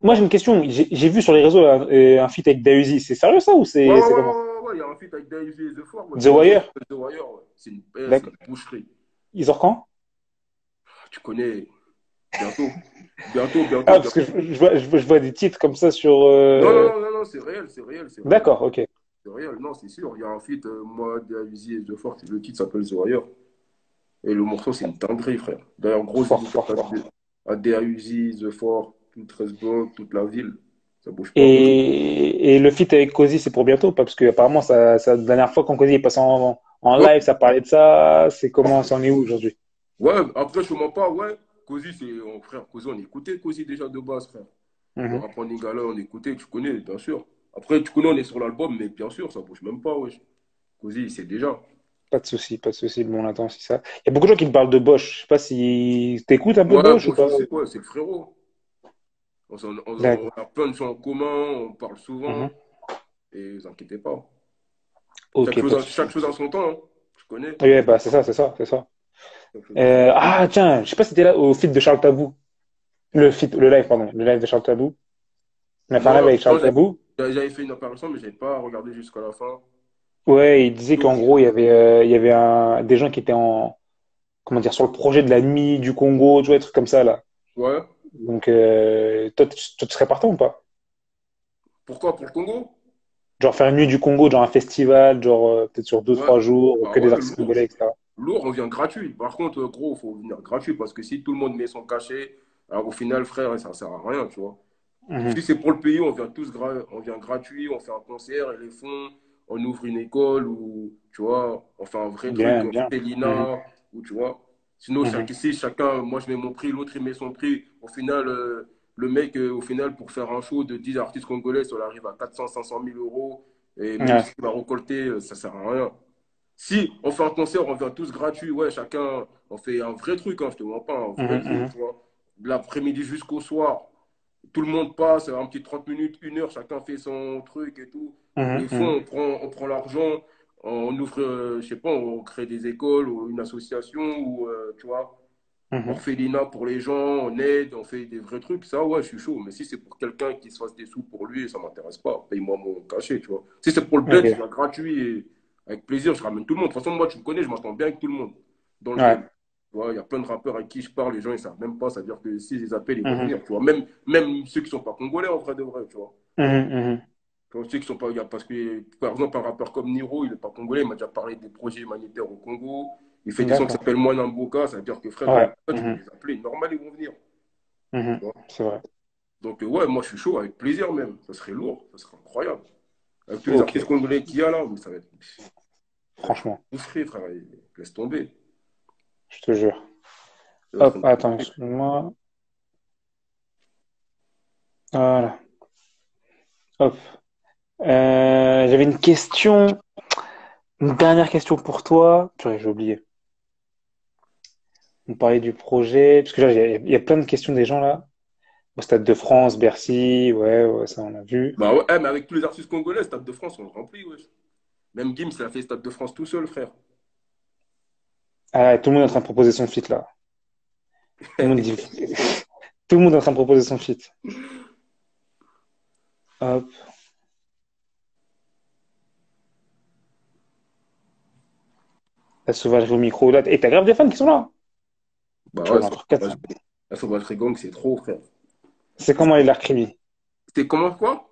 Moi, j'ai une question. J'ai vu sur les réseaux là, un feat avec Dausi. C'est sérieux ça ou Ouais, ouais, c'est ouais, comment? ouais, ouais, il y a un feat avec Daisy et The Four. Ouais, The c'est Wire? The Wire, ouais. C'est D'accord. une boucherie. Il sort quand? Tu connais. Bientôt. Bientôt, Ah, bientôt, parce que bientôt. je vois des titres comme ça sur. Non, non, non, non, non, c'est réel, c'est réel, c'est réel. D'accord, ok. The Royal, non, c'est sûr. Il y a un feat, moi, Uzi et The Fort, le titre s'appelle The Royal. Et le morceau, c'est une dinguerie, frère. D'ailleurs, grosse Fort, dédicace fort, fort. à Uzi, The Fort, tout 13 blocs, toute la ville. Ça bouge pas. Et le feat avec Cozy, c'est pour bientôt, pas? Parce que apparemment, la dernière fois quand Cozy est passé en Ouais, live, ça parlait de ça. C'est comment, ça en est où aujourd'hui? ouais, après, je ne mens pas, ouais. Cozy, frère, Cozy, on écoutait Cozy déjà de base, frère. Le Mhm. rap en Lingala, on écoutait, tu connais, bien sûr. Après, tu connais, on est sur l'album, mais bien sûr, ça bouge même pas, ouais. Cozy, c'est déjà. Pas de souci, pas de souci. Bon, on attend aussi ça. Il y a beaucoup de gens qui me parlent de Bosch. Je sais pas si t'écoutes un peu Ouais, Bosch ou bon, pas? c'est le frérot. On D'accord. a plein de gens en commun, on parle Mhm. souvent, et vous inquiétez pas. Ok, pas de Chaque souci. chose en son temps, hein. Je connais. Oui, bah, c'est ça, c'est ça, c'est ça. Chaque chose en son temps. Ah, tiens, je sais pas si t'étais là au feat de Charles Tabou. Le live, pardon. Le live de Charles Tabou. On a fait un live Non, avec Charles Tabou. j'avais fait une apparition, mais je n'avais pas regardé jusqu'à la fin. Ouais, il disait qu'en Donc, gros, il y avait des gens qui étaient comment dire, sur le projet de la nuit du Congo, tu vois, des trucs comme ça, là. ouais. Donc, toi, tu serais partant ou pas? Pourquoi? Pour le Congo? Genre faire une nuit du Congo, genre un festival, genre peut-être sur deux, Ouais. trois jours, Bah que des ouais, artistes congolais, etc. lourd, on vient gratuit. Par contre, gros, il faut venir gratuit parce que si tout le monde met son cachet, alors au final, frère, ça ne sert à rien, tu vois. Mhm. Si c'est pour le pays, on vient gratuit, on fait un concert et les fonds, on ouvre une école ou, tu vois, on fait un vrai truc, Bien, on bien. fait Mhm. l'INA, ou tu vois. Sinon, Mhm. si chacun, moi je mets mon prix, l'autre il met son prix, au final, le mec, au final, pour faire un show de 10 artistes congolais, ça arrive à 400, 500 000 euros, et même Ouais. s'il va récolter, ça sert à rien. Si on fait un concert, on vient tous gratuits, ouais, chacun, on fait un vrai truc, hein, je te mens pas, un vrai Mhm, truc, mhm. tu vois. De l'après-midi jusqu'au soir, tout le monde passe, un petit 30 minutes, une heure, chacun fait son truc et tout. Mhm, Les fonds, mhm. on prend l'argent, on ouvre, je sais pas, on crée des écoles ou une association ou, tu vois, on Mhm. refait l'INA pour les gens, on aide, on fait des vrais trucs. Ça, ouais, je suis chaud. Mais si c'est pour quelqu'un qui se fasse des sous pour lui, ça m'intéresse pas. Paye-moi mon cachet, tu vois. Si c'est pour le bled, je Ok. viens gratuit et avec plaisir, je ramène tout le monde. De toute façon, moi, tu me connais, je m'entends bien avec tout le monde dans le game. Ouais. Tu vois, il y a plein de rappeurs avec qui je parle, les gens, ils savent même pas. C'est-à-dire que si je les appelle, ils vont Mhm. venir, tu vois. Même ceux qui sont pas congolais, en vrai de vrai, tu vois. Mhm, mhm. Tu vois, ceux qui sont pas, parce que, par exemple, un rappeur comme Niro, il est pas congolais, il m'a déjà parlé des projets humanitaires au Congo. Il fait des sons qui D'accord. s'appellent Moi Namboka, ça veut dire que frère, Ouais. tu peux Mhm. les appeler, normal, ils vont venir. Tu Mhm. vois. C'est vrai. Donc, ouais, moi, je suis chaud, avec plaisir même. Ça serait lourd, ça serait incroyable. Avec tous les Ok. artistes congolais qu'il y a là, mais ça va être Franchement, tout frais, frère. Laisse tomber. je te jure. Ça va être Hop, une attends, dinguerie. excuse-moi. Voilà. Hop. J'avais une question, une dernière question pour toi. Purée, j'ai oublié. On parlait du projet, parce que là, il y a plein de questions des gens là. Au Stade de France, Bercy, ouais, ouais, ça on a vu. Bah ouais, mais avec tous les artistes congolais, Stade de France, on le remplit, ouais. Même Gims, il a fait Stade de France tout seul, frère. Ah, tout le monde est en train de proposer son feat là. Tout le monde dit, tout le monde est en train de proposer son feat. Hop, la sauvagerie au micro là. Et t'as grave des fans qui sont là. Bah Je crois ouais, qu'il y en a entre 400. la sauvagerie gang, c'est trop, frère. C'est comment les lards Crimi? C'était comment, quoi?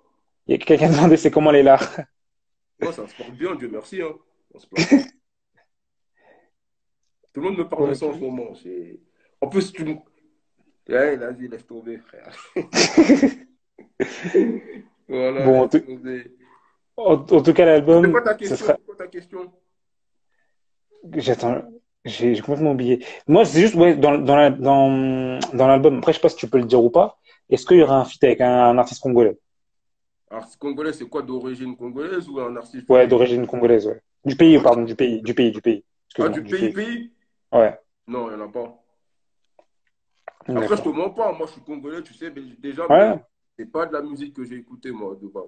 Il y a quelqu'un qui a demandé c'est comment les lards. Ouais, ça se porte bien, Dieu merci, hein. On se plaint pas. Tout le monde me parle de ça Ok. en ce moment. En plus, tu me. Ouais, vas-y, laisse tomber, frère. Voilà, Bon, laisse tomber. en tout cas, C'est l'album, quoi ta ce question? sera. C'est quoi ta question? J'attends, j'ai complètement oublié. Moi, c'est juste, ouais, dans l'album, après, je sais pas si tu peux le dire ou pas, est-ce qu'il y Ouais. aura un feat avec un artiste congolais? Artiste congolais, c'est quoi d'origine congolaise ou un artiste du Ouais, pays? d'origine congolaise, ouais. Du pays, Ouais. pardon, du pays. Ah, Excuse-moi, du du pays, pays. pays? Ouais, Non, il n'y en a pas. Après, je te d'accord. mens pas. Moi, je suis congolais, tu sais, mais déjà, mais Ouais. c'est pas de la musique que j'ai écoutée, moi, de base.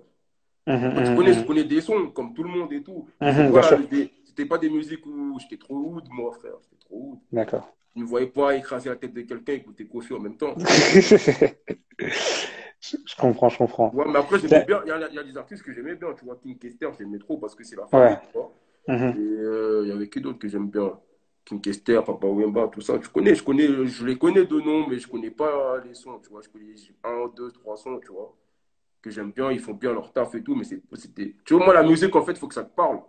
Mhm, Moi, mhm, je mhm. connais des sons, comme tout le monde et tout. Mais Mhm, bien sûr. c'était pas des musiques où j'étais trop oud, moi, frère. J'étais trop oud. D'accord. Je ne me voyais pas écraser la tête de quelqu'un et écouter Kofi en même temps. Je comprends, je comprends. Ouais, mais après, j'aimais Tiens, bien. Il y a des artistes que j'aimais bien. Tu vois, King Kester, j'aimais trop parce que c'est la famille, ouais. tu vois. Et Mhm. il y avait qui d'autre que j'aime bien? King Kester, Papa Wemba, tout ça. Je les connais de nom, mais je connais pas les sons, tu vois. Je connais un, deux, trois sons, tu vois. que j'aime bien, ils font bien leur taf et tout, mais c'était. Tu vois, moi, la musique, en fait, il faut que ça te parle.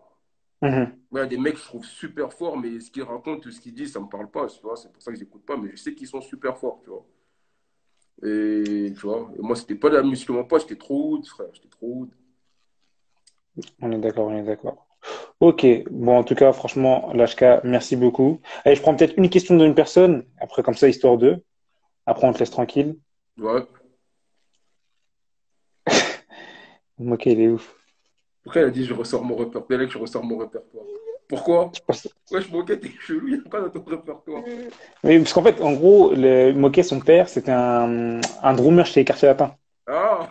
Mhm. Moi, il y a des mecs que je trouve super forts, mais ce qu'ils racontent, ce qu'ils disent, ça me parle pas, tu vois. C'est pour ça que j'écoute pas, mais je sais qu'ils sont super forts, tu vois. Et tu vois, et moi, c'était pas de la musique, mon pote, j'étais trop oud, frère, j'étais trop oud. On est d'accord, on est d'accord. Ok, bon, en tout cas, franchement, l'HK, merci beaucoup. Allez, je prends peut-être une question d'une personne, après, comme ça, histoire de. Après, on te laisse tranquille. Ouais. Ok, il est ouf. Après, il a dit, je ressors mon répertoire. Mec, je ressors mon répertoire. Pourquoi? Je pense- Ouais, je moquais, t'es chelou, il n'y a pas dans ton répertoire. Oui, parce qu'en fait, en gros, le Moquet, son père, c'était un drummer chez Quartier Latin. Ah!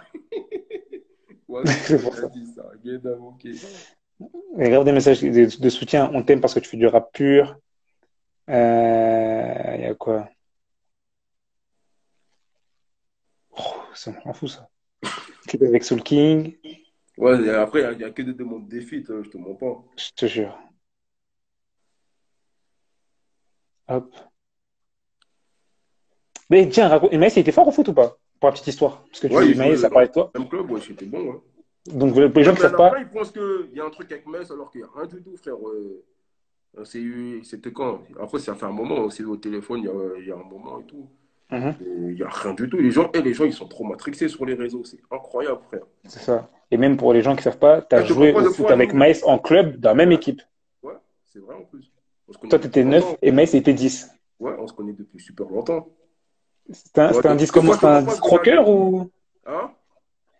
Vas-y, C'est il pour a ça. dit ça. Guéda, ok. Et grave des messages de soutien. On t'aime parce que tu fais du rap pur. Il y a quoi? Oh, ça me rend fou, ça. Clip avec Soul King, Ouais, et après, il n'y a que des demandes de feat, je te mens pas. je te jure. Hop. Mais tiens, raconte. Et Maïs, il était fort au foot ou pas? Pour la petite histoire. Parce que Ouais, il Maïs, jouait ça dans parlait de toi. le même club, ouais, c'était bon, ouais. Donc, pour les Ouais, gens qui mais il y savent en a plein, pas, ils pensent qu'il y a un truc avec Metz alors qu'il n'y a rien du tout, frère. C'était quand? Après, ça fait un moment, on s'est eu au téléphone il y a un moment et tout. mhm, Et il n'y a rien du tout. Les gens, ils sont trop matrixés sur les réseaux. C'est incroyable, frère. c'est ça. Et même pour les gens qui savent pas, tu Eh, as je te mens joué pas au de foot fois, avec nous. Maïs en club dans la même Ouais, équipe. ouais, c'est vrai en plus. On se connaît Toi, depuis t'étais longtemps. 9 et Maïs était 10. Ouais, on se connaît depuis super longtemps. Tu vois, C'était un 10 des comment? fois, je C'était te un mens pas, 10 je venais à croqueur l'équipe. ou? Hein?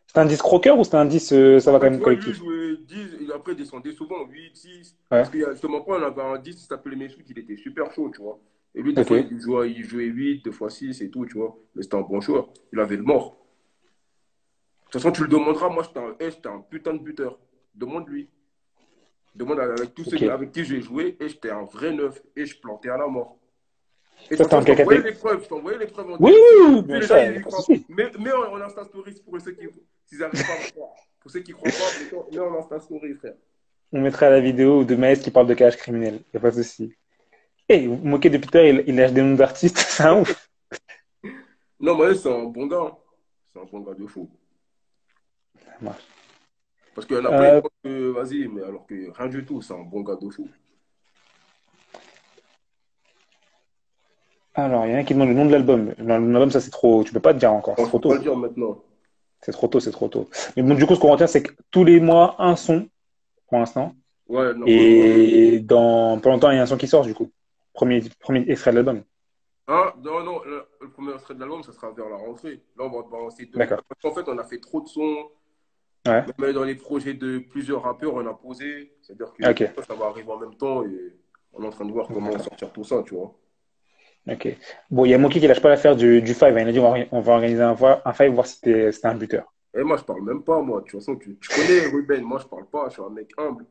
C'était un 10 croqueur ou c'était un 10 ça En va quand fait, tu même vois, lui, il collectif? jouait 10, et après, il descendait souvent 8, 6. Parce Ouais, qu'il y a, justement pas, on avait un 10 qui s'appelait Messoud, il était super chaud, tu vois. Et lui, des ok. fois, il jouait 8, 2 fois 6 et tout, tu vois. Mais c'était un bon joueur. Il avait le mort. De toute façon, tu le demanderas, moi, j'étais un putain de buteur. Demande-lui. Demande avec tous Ok. ceux avec qui j'ai joué, et j'étais un vrai neuf. Et je plantais à la mort. Et de Toi, toute c'était façon, en quelle catégorie? je t'envoyais les preuves en Oui, DM. oui, oui, Si bien les gens, sûr, il n'y a ils pas de croient. souci. Mais en Insta Story pour ceux qui, s'ils n'arrivent pas à me croire. Pour ceux qui ne croient pas, mets en Insta Story, frère. On mettra la vidéo de Maës qui parle de cage criminel. Il n'y a pas de souci. Eh, vous vous moquez depuis tout à l'heure, il lâche des noms d'artistes, c'est un ouf. Non, mais c'est un bon gars, hein. C'est un bon gars de fou. Ça marche. Parce qu'il y en a plein, ils Euh, pensent que vas-y, mais alors que rien du tout, c'est un bon gars de fou. alors, il y en a qui demandent le nom de l'album. Le nom de l'album, ça c'est trop. Tu peux pas te dire encore, Il c'est ne trop faut pas tôt. le dire maintenant. C'est trop tôt, c'est trop tôt. Mais bon, du coup, ce qu'on retient, c'est que tous les mois, un son, pour l'instant. Ouais, normalement. Et dans pas longtemps, il y a un son qui sort, du coup. Premier extrait de l'album. Hein? Non, non, le premier extrait de l'album, ça sera vers la rentrée. Là, on va balancer deux. D'accord. Parce qu'en fait, on a fait trop de sons. Ouais. Même dans les projets de plusieurs rappeurs, on a posé. C'est-à-dire que Ok. ça va arriver en même temps et on est en train de voir comment D'accord. sortir tout ça, tu vois. Ok. Bon, il y a Moki qui lâche pas l'affaire du Five, hein. Il a dit on va organiser un Five, voir si c'était un buteur. Et moi, je parle même pas, moi. De toute façon, tu connais Ruben. Moi, je parle pas. Je suis un mec humble.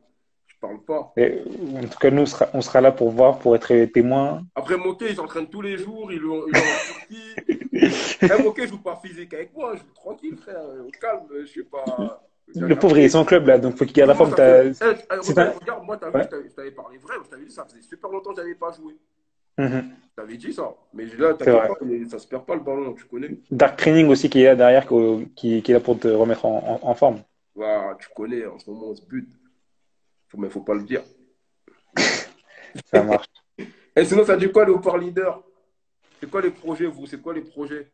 Je parle pas. Et, en tout cas, nous, on sera là pour voir, pour être témoin. Après, Moké, il s'entraîne tous les jours. Il est en Turquie. Eh, Moké joue pas physique avec moi. Je joue tranquille, frère. Au calme. Je sais pas. Le pauvre, il est Après, sans club, là, donc faut qu'il garde la comment forme. ça fait? C'est Ruben, un. regarde, moi, t'as vu, Ouais. je t'avais parlé vrai. Je t'avais dit, ça faisait super longtemps que j'avais pas joué. Mhm. Je t'avais dit ça. Mais là, C'est t'inquiète vrai. pas, ça se perd pas le ballon. Tu connais. Dark Training aussi qui est là derrière, qui est là pour te remettre en forme. Voilà, tu connais. En ce moment, on se bute. Mais faut pas le dire. Ça marche. Et sinon, ça dit quoi, le haut leader? C'est quoi les projets, vous? C'est quoi les projets?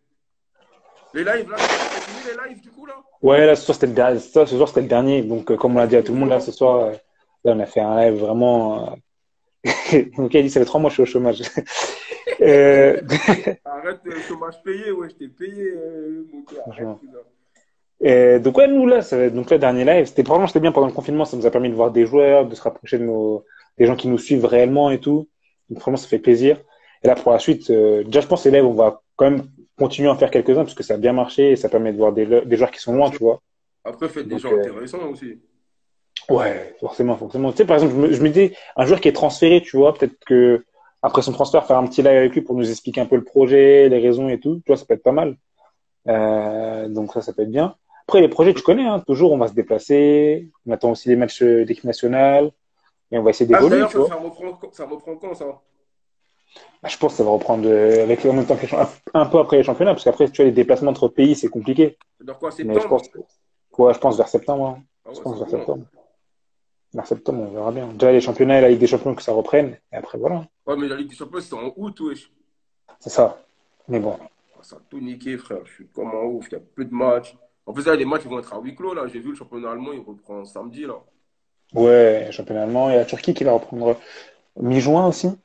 Les lives, là, c'est fini les lives, du coup, là? Ouais, là, ce soir, c'était le dernier. Ce soir, c'était le dernier. Donc, comme on C'est l'a dit à fini tout le le monde, là, soir. ce soir, là, on a fait un live vraiment. Donc, il a dit, ça fait 3 mois que je suis au chômage. Euh, Arrête le chômage payé, ouais, je t'ai payé, mon gars. Arrête Franchement. tout ça. Donc, ouais, nous, là, donc, le dernier live, franchement, c'était bien pendant le confinement. Ça nous a permis de voir des joueurs, de se rapprocher des gens qui nous suivent réellement et tout. Donc, vraiment, ça fait plaisir. Et là, pour la suite, déjà, je pense que les lives, on va quand même continuer à en faire quelques-uns parce que ça a bien marché et ça permet de voir des joueurs qui sont loin, tu vois. Après, faites des Donc, gens intéressants aussi. ouais, forcément, forcément. Tu sais, par exemple, je me dis, un joueur qui est transféré, tu vois, peut-être que après son transfert, faire un petit live avec lui pour nous expliquer un peu le projet, les raisons et tout, tu vois, ça peut être pas mal. Donc ça peut être bien. Après, les projets, tu connais, hein, toujours, on va se déplacer, on attend aussi les matchs d'équipe nationale et on va essayer Ah, d'évoluer, d'ailleurs, tu ça, vois. ça reprend quand, ça? Bah, je pense que ça va reprendre en même temps que un peu après les championnats, parce qu'après, tu vois, les déplacements entre pays, c'est compliqué. C'est-à-dire quoi, Mais je pense septembre? Ouais, je pense vers septembre, hein. Ah Je ouais, pense c'est vers loin. septembre. Vers septembre, on verra bien. Déjà, les championnats et la Ligue des Champions, que ça reprenne. Et après, voilà. Ouais, mais la Ligue des Champions, c'est en août, wesh. C'est ça. Mais bon. Ça a tout niqué, frère. Je suis comme en ouf. Il y a plus de matchs. En plus, là, les matchs ils vont être à huis clos. Là. J'ai vu le championnat allemand, il reprend samedi. Là. Ouais, championnat allemand. Il y a la Turquie qui va reprendre mi-juin aussi. Ça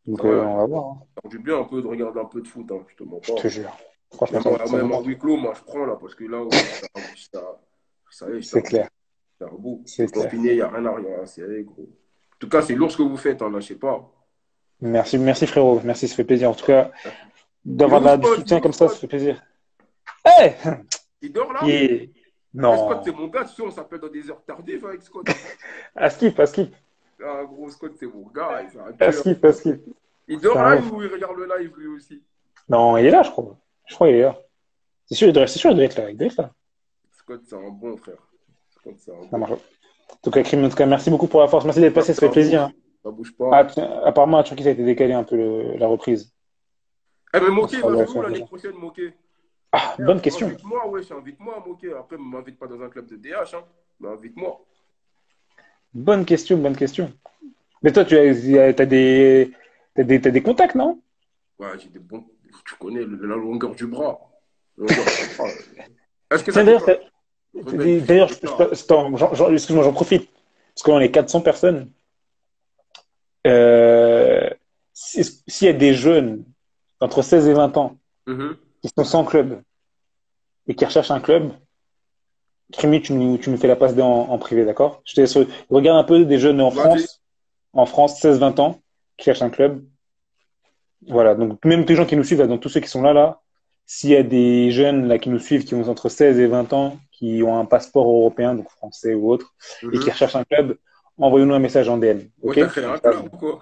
Donc, va, on va voir, hein. ça fait du bien un peu de regarder un peu de foot. Hein, je te mens Je pas. te jure. Franchement, ça me Même à manque. huis clos, moi, je prends là. Parce que là, ouais, ça y est, C'est clair. j'étais à bout. Je C'est suis clair. confiné, il n'y a rien à rien. C'est gros. En tout cas, c'est lourd ce que vous faites. Hein, là, je sais pas. Merci, merci frérot. Merci, ça fait plaisir. En tout cas, Il est d'avoir où, du Scott? Il est soutien où, comme ça Scott? fait plaisir. Eh! Il dort là? Yeah. Scott, c'est Non. mon gars. Tu sais, on s'appelle dans des heures tardives avec Scott. À skip, à skip. Ah, gros, Scott, c'est mon gars. Il fait un À cœur. skip, à skip. Il C'est dort un là ouf. ou il regarde le live lui aussi? Non, il est là, je crois. Je crois qu'il est là. C'est sûr, il doit être là. Il doit être là. Scott, c'est un bon frère. Scott, c'est un Ça bon. marche. En tout cas, Krim, en tout cas, merci beaucoup pour la force. Merci d'être passé, ça fait Ça plaisir, bouge. hein. Ça bouge Ah, pas. apparemment, à Turquie, ça a été décalé un peu la reprise. Eh, mais On Moké, il sera va là, jouer ça, où l'année déjà. prochaine, Moké? Ah, Eh, bonne question. invite-moi, wesh, invite-moi, Moké. Après, ne m'invite pas dans un club de DH, hein. Mais invite-moi. Bonne question, bonne question. Mais toi, t'as des contacts, non? Ouais, j'ai des bons. Tu connais la longueur du bras. La longueur du bras. Est-ce que ça Tiens, t'est d'ailleurs, pas. Rebelle, je suis d'ailleurs, retard. excuse-moi, j'en profite. Parce qu'on est 400 personnes. Euh, s'il y a des jeunes entre 16 et 20 ans Mhm. qui sont sans club et qui recherchent un club, Crimi, tu nous fais la passe en privé, d'accord? Je te laisse regarde un peu des jeunes Vas-y. En France, 16-20 ans, qui cherchent un club. Voilà, donc même tous les gens qui nous suivent, là, donc tous ceux qui sont là, s'il y a des jeunes là qui nous suivent, qui ont entre 16 et 20 ans, qui ont un passeport européen, donc français ou autre, et qui Mhm. recherchent un club, envoyez-nous un message en DM, Ouais, ok? t'as créé Comme un ça, club ou quoi?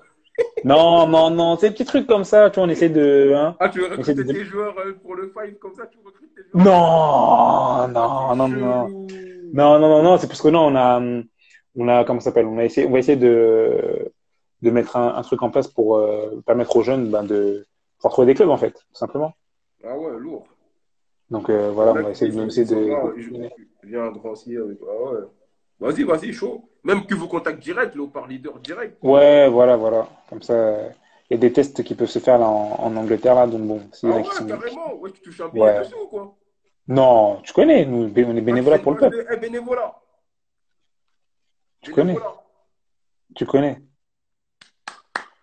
non, non, non, c'est des petits trucs comme ça, tu vois, on essaie de, hein, Ah, tu veux on essaie recruter de... tes joueurs pour le five comme ça, tu recrutes tes joueurs? Non, Ah, c'est non, non, non, chelou. non, non, non, non, c'est parce que non, comment ça s'appelle? On va essayer de mettre un truc en place pour permettre aux jeunes ben, de pouvoir trouver des clubs, en fait, tout simplement. Ah ouais, lourd. Donc Il y voilà, en on a va qui essayer disent, essayer ils sont de... là, je viens un grand signe avec. Ah ouais. Vas-y, vas-y, chaud. Même que vous contactez direct, là, par leader direct. Ouais, voilà, voilà. Comme ça, il y a des tests qui peuvent se faire là, en Angleterre, là, donc bon, s'il y en Ah a qui ouais, sont... carrément. Ouais, tu touches un billet Ouais. dessus ou quoi? Non, tu connais, nous, on est Ah, tu bénévolat fais une pour le base peuple. de bénévolat. Tu connais, Bénévolat. tu connais.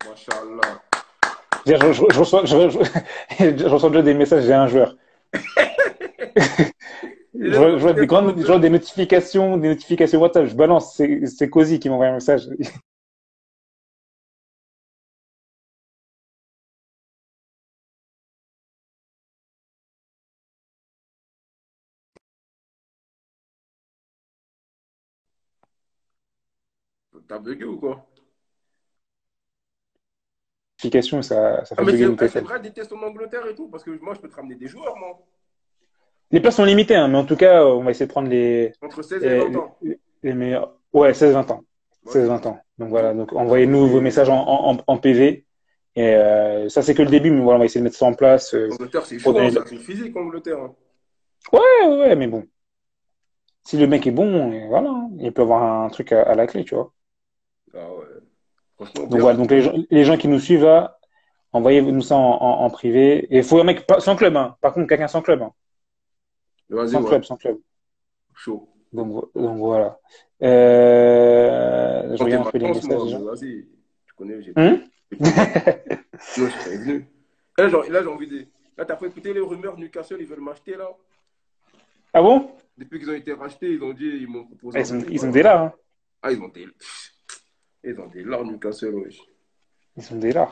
Machallah. Je reçois, je reçois déjà des messages, j'ai un joueur. Il est Je vois recruté par notre je vois club. des notifications WhatsApp, je balance, c'est Cozy qui m'envoie un message. T'as bugué ou quoi? Notification, ça Ah, fait mais bugger mon c'est téléphone. vrai des tests en Angleterre et tout, parce que moi, je peux te ramener des joueurs, moi. Les places sont limitées, hein, mais en tout cas, on va essayer de prendre Entre 16 et 20 les, ans. les meilleurs. Ouais, 16-20 ans. Vas-y, 16-20 vas-y. ans. Donc voilà, donc Je te envoyez-nous vos fais. messages en PV. Et ça, c'est que le début, mais voilà, on va essayer de mettre ça en place Angleterre, c'est pour chaud, hein, donner. ça fait physique, Angleterre. Hein. Ouais, ouais, ouais, mais bon. Si le mec est bon, et voilà, hein, il peut avoir un truc à la clé, tu vois. Ah ouais. Franchement, Donc bien. voilà, donc les gens qui nous suivent là, envoyez-nous ça en privé. Et il faut un mec sans club, hein. Par contre, quelqu'un sans club, hein. Vas-y, Sans ouais. club, sans club. Chaud. Donc voilà. Je Tenter regarde un ma peu les chance, messages moi, des mais gens. vas-y. Tu connais, Hum. j'ai pris ma chance. Sinon, je serais venu. Là, j'ai envie de. Là, t'as pas écouté les rumeurs Newcastle, ils veulent m'acheter, là. Ah bon? Depuis qu'ils ont été rachetés, ils ont dit, ils m'ont proposé Ah, un peu plus ils bas, ont là. des là, hein. Ah, ils ont des lards, Newcastle, wesh. Ils ont des là.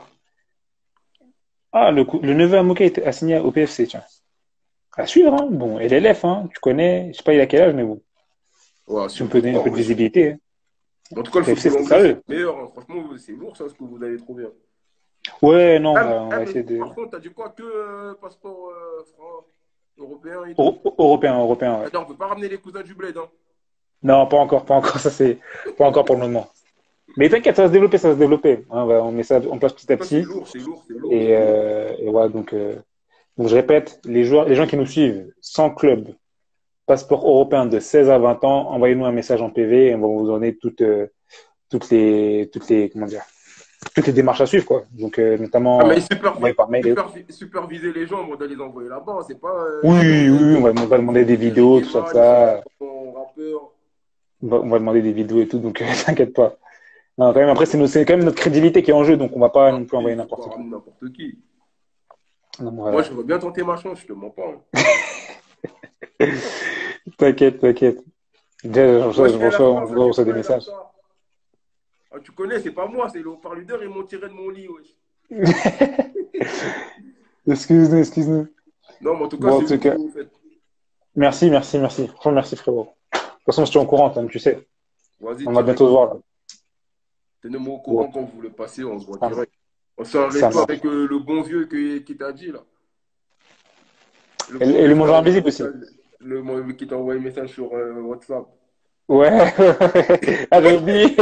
Ah, le neveu Amoka a signé au PFC, tiens. À suivre, hein. Bon, et l'élève, hein, tu connais, je sais pas il a quel âge, mais bon, Ouais, si c'est on peut donner un lourd, peu de wesh. visibilité, hein. En tout cas, le PFC, football c'est anglais, c'est sérieux. le meilleur. Hein. Franchement, c'est lourd, ça, ce que vous avez trouvé. Hein. Ouais, non, on Ah, va mais essayer de. par contre, t'as dit quoi? Que passeport européen et tout? Européen, européen, ouais. Attends, on peut pas ramener les cousins du bled, hein. Non, pas encore, pas encore, ça c'est pas encore pour le moment. Mais t'inquiète, ça va se développer, ça va se développer. Hein, on met ça en place petit à Ça, c'est petit. lourd, c'est lourd, c'est lourd, c'est lourd. Et voilà, donc je répète, les gens qui nous suivent sans club passeport européen de 16 à 20 ans, envoyez-nous un message en PV et on va vous donner comment dire, toutes les démarches à suivre, quoi. Donc, Ah, mais notamment, envoyer par mail et autres. superviser les gens, de les envoyer là-bas. C'est pas Oui, dire, oui, oui, on va demander des vidéos, tout ça, de Rigueman, il fait ça. son rappeur. On va demander des vidéos et tout, donc t'inquiète pas. Non, quand même, après, c'est quand même notre crédibilité qui est en jeu, donc on va pas Ah non plus oui, envoyer il faut pas n'importe qui. ramener n'importe qui. Donc, Moi, voilà. je veux bien tenter ma chance, je te mens pas. Hein. T'inquiète, t'inquiète. Déjà, Moi, je fais la je conversation, tu reçois des pourrais faire messages. ça. Ah, tu connais, c'est pas moi, c'est le haut-parleur, ils m'ont tiré de mon lit, wesh. Excuse-nous, excuse-nous. Non, mais en tout cas, Bon, en c'est tout ouf ce que cas, vous faites. merci, merci, merci. Franchement, merci, frérot. De toute façon, je suis en courant, comme tu sais. Vas-y, On va bientôt se direct. voir, là. Tenez-moi au Bon, courant quand vous le passez, on se voit ça, direct. On fait un ça resto marche. avec le bon vieux qui t'a dit, là. Le bon Et vieux le qui t'a mangeur envoyé un invisible aussi. message, qui t'a envoyé un message sur WhatsApp. Ouais, ah, j'ai oublié.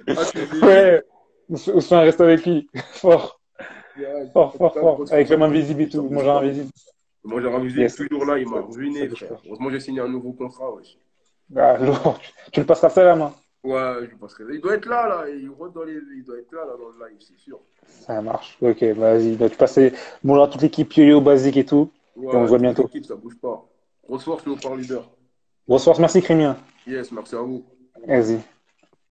Ah, tu oublies lui? Ouais, on se fait un resto avec lui. Fort, Yeah, fort, en tout fort, cas, fort. grosse Avec force à l'homme toi, invisible et ça tout, bouge mangeur pas. invisible. Moi, j'ai Ramsey est Yes, toujours là, il m'a ça ruiné, bouge frère. pas. Heureusement, j'ai signé un nouveau contrat, wesh. Ah, lourd. Tu le passeras ça la main. Ouais, je passerai. Il doit être là, là. Il doit être là, là, dans le live, c'est sûr. Ça marche. Ok, vas-y. Bah, tu passes bonjour à toute l'équipe yo-yo basique et tout. Et on se Ouais, voit toute bientôt. l'équipe, ça bouge pas. Grosse force, le haut-parleur leader. Bonsoir, merci Crémien. Yes, merci à vous. Vas-y.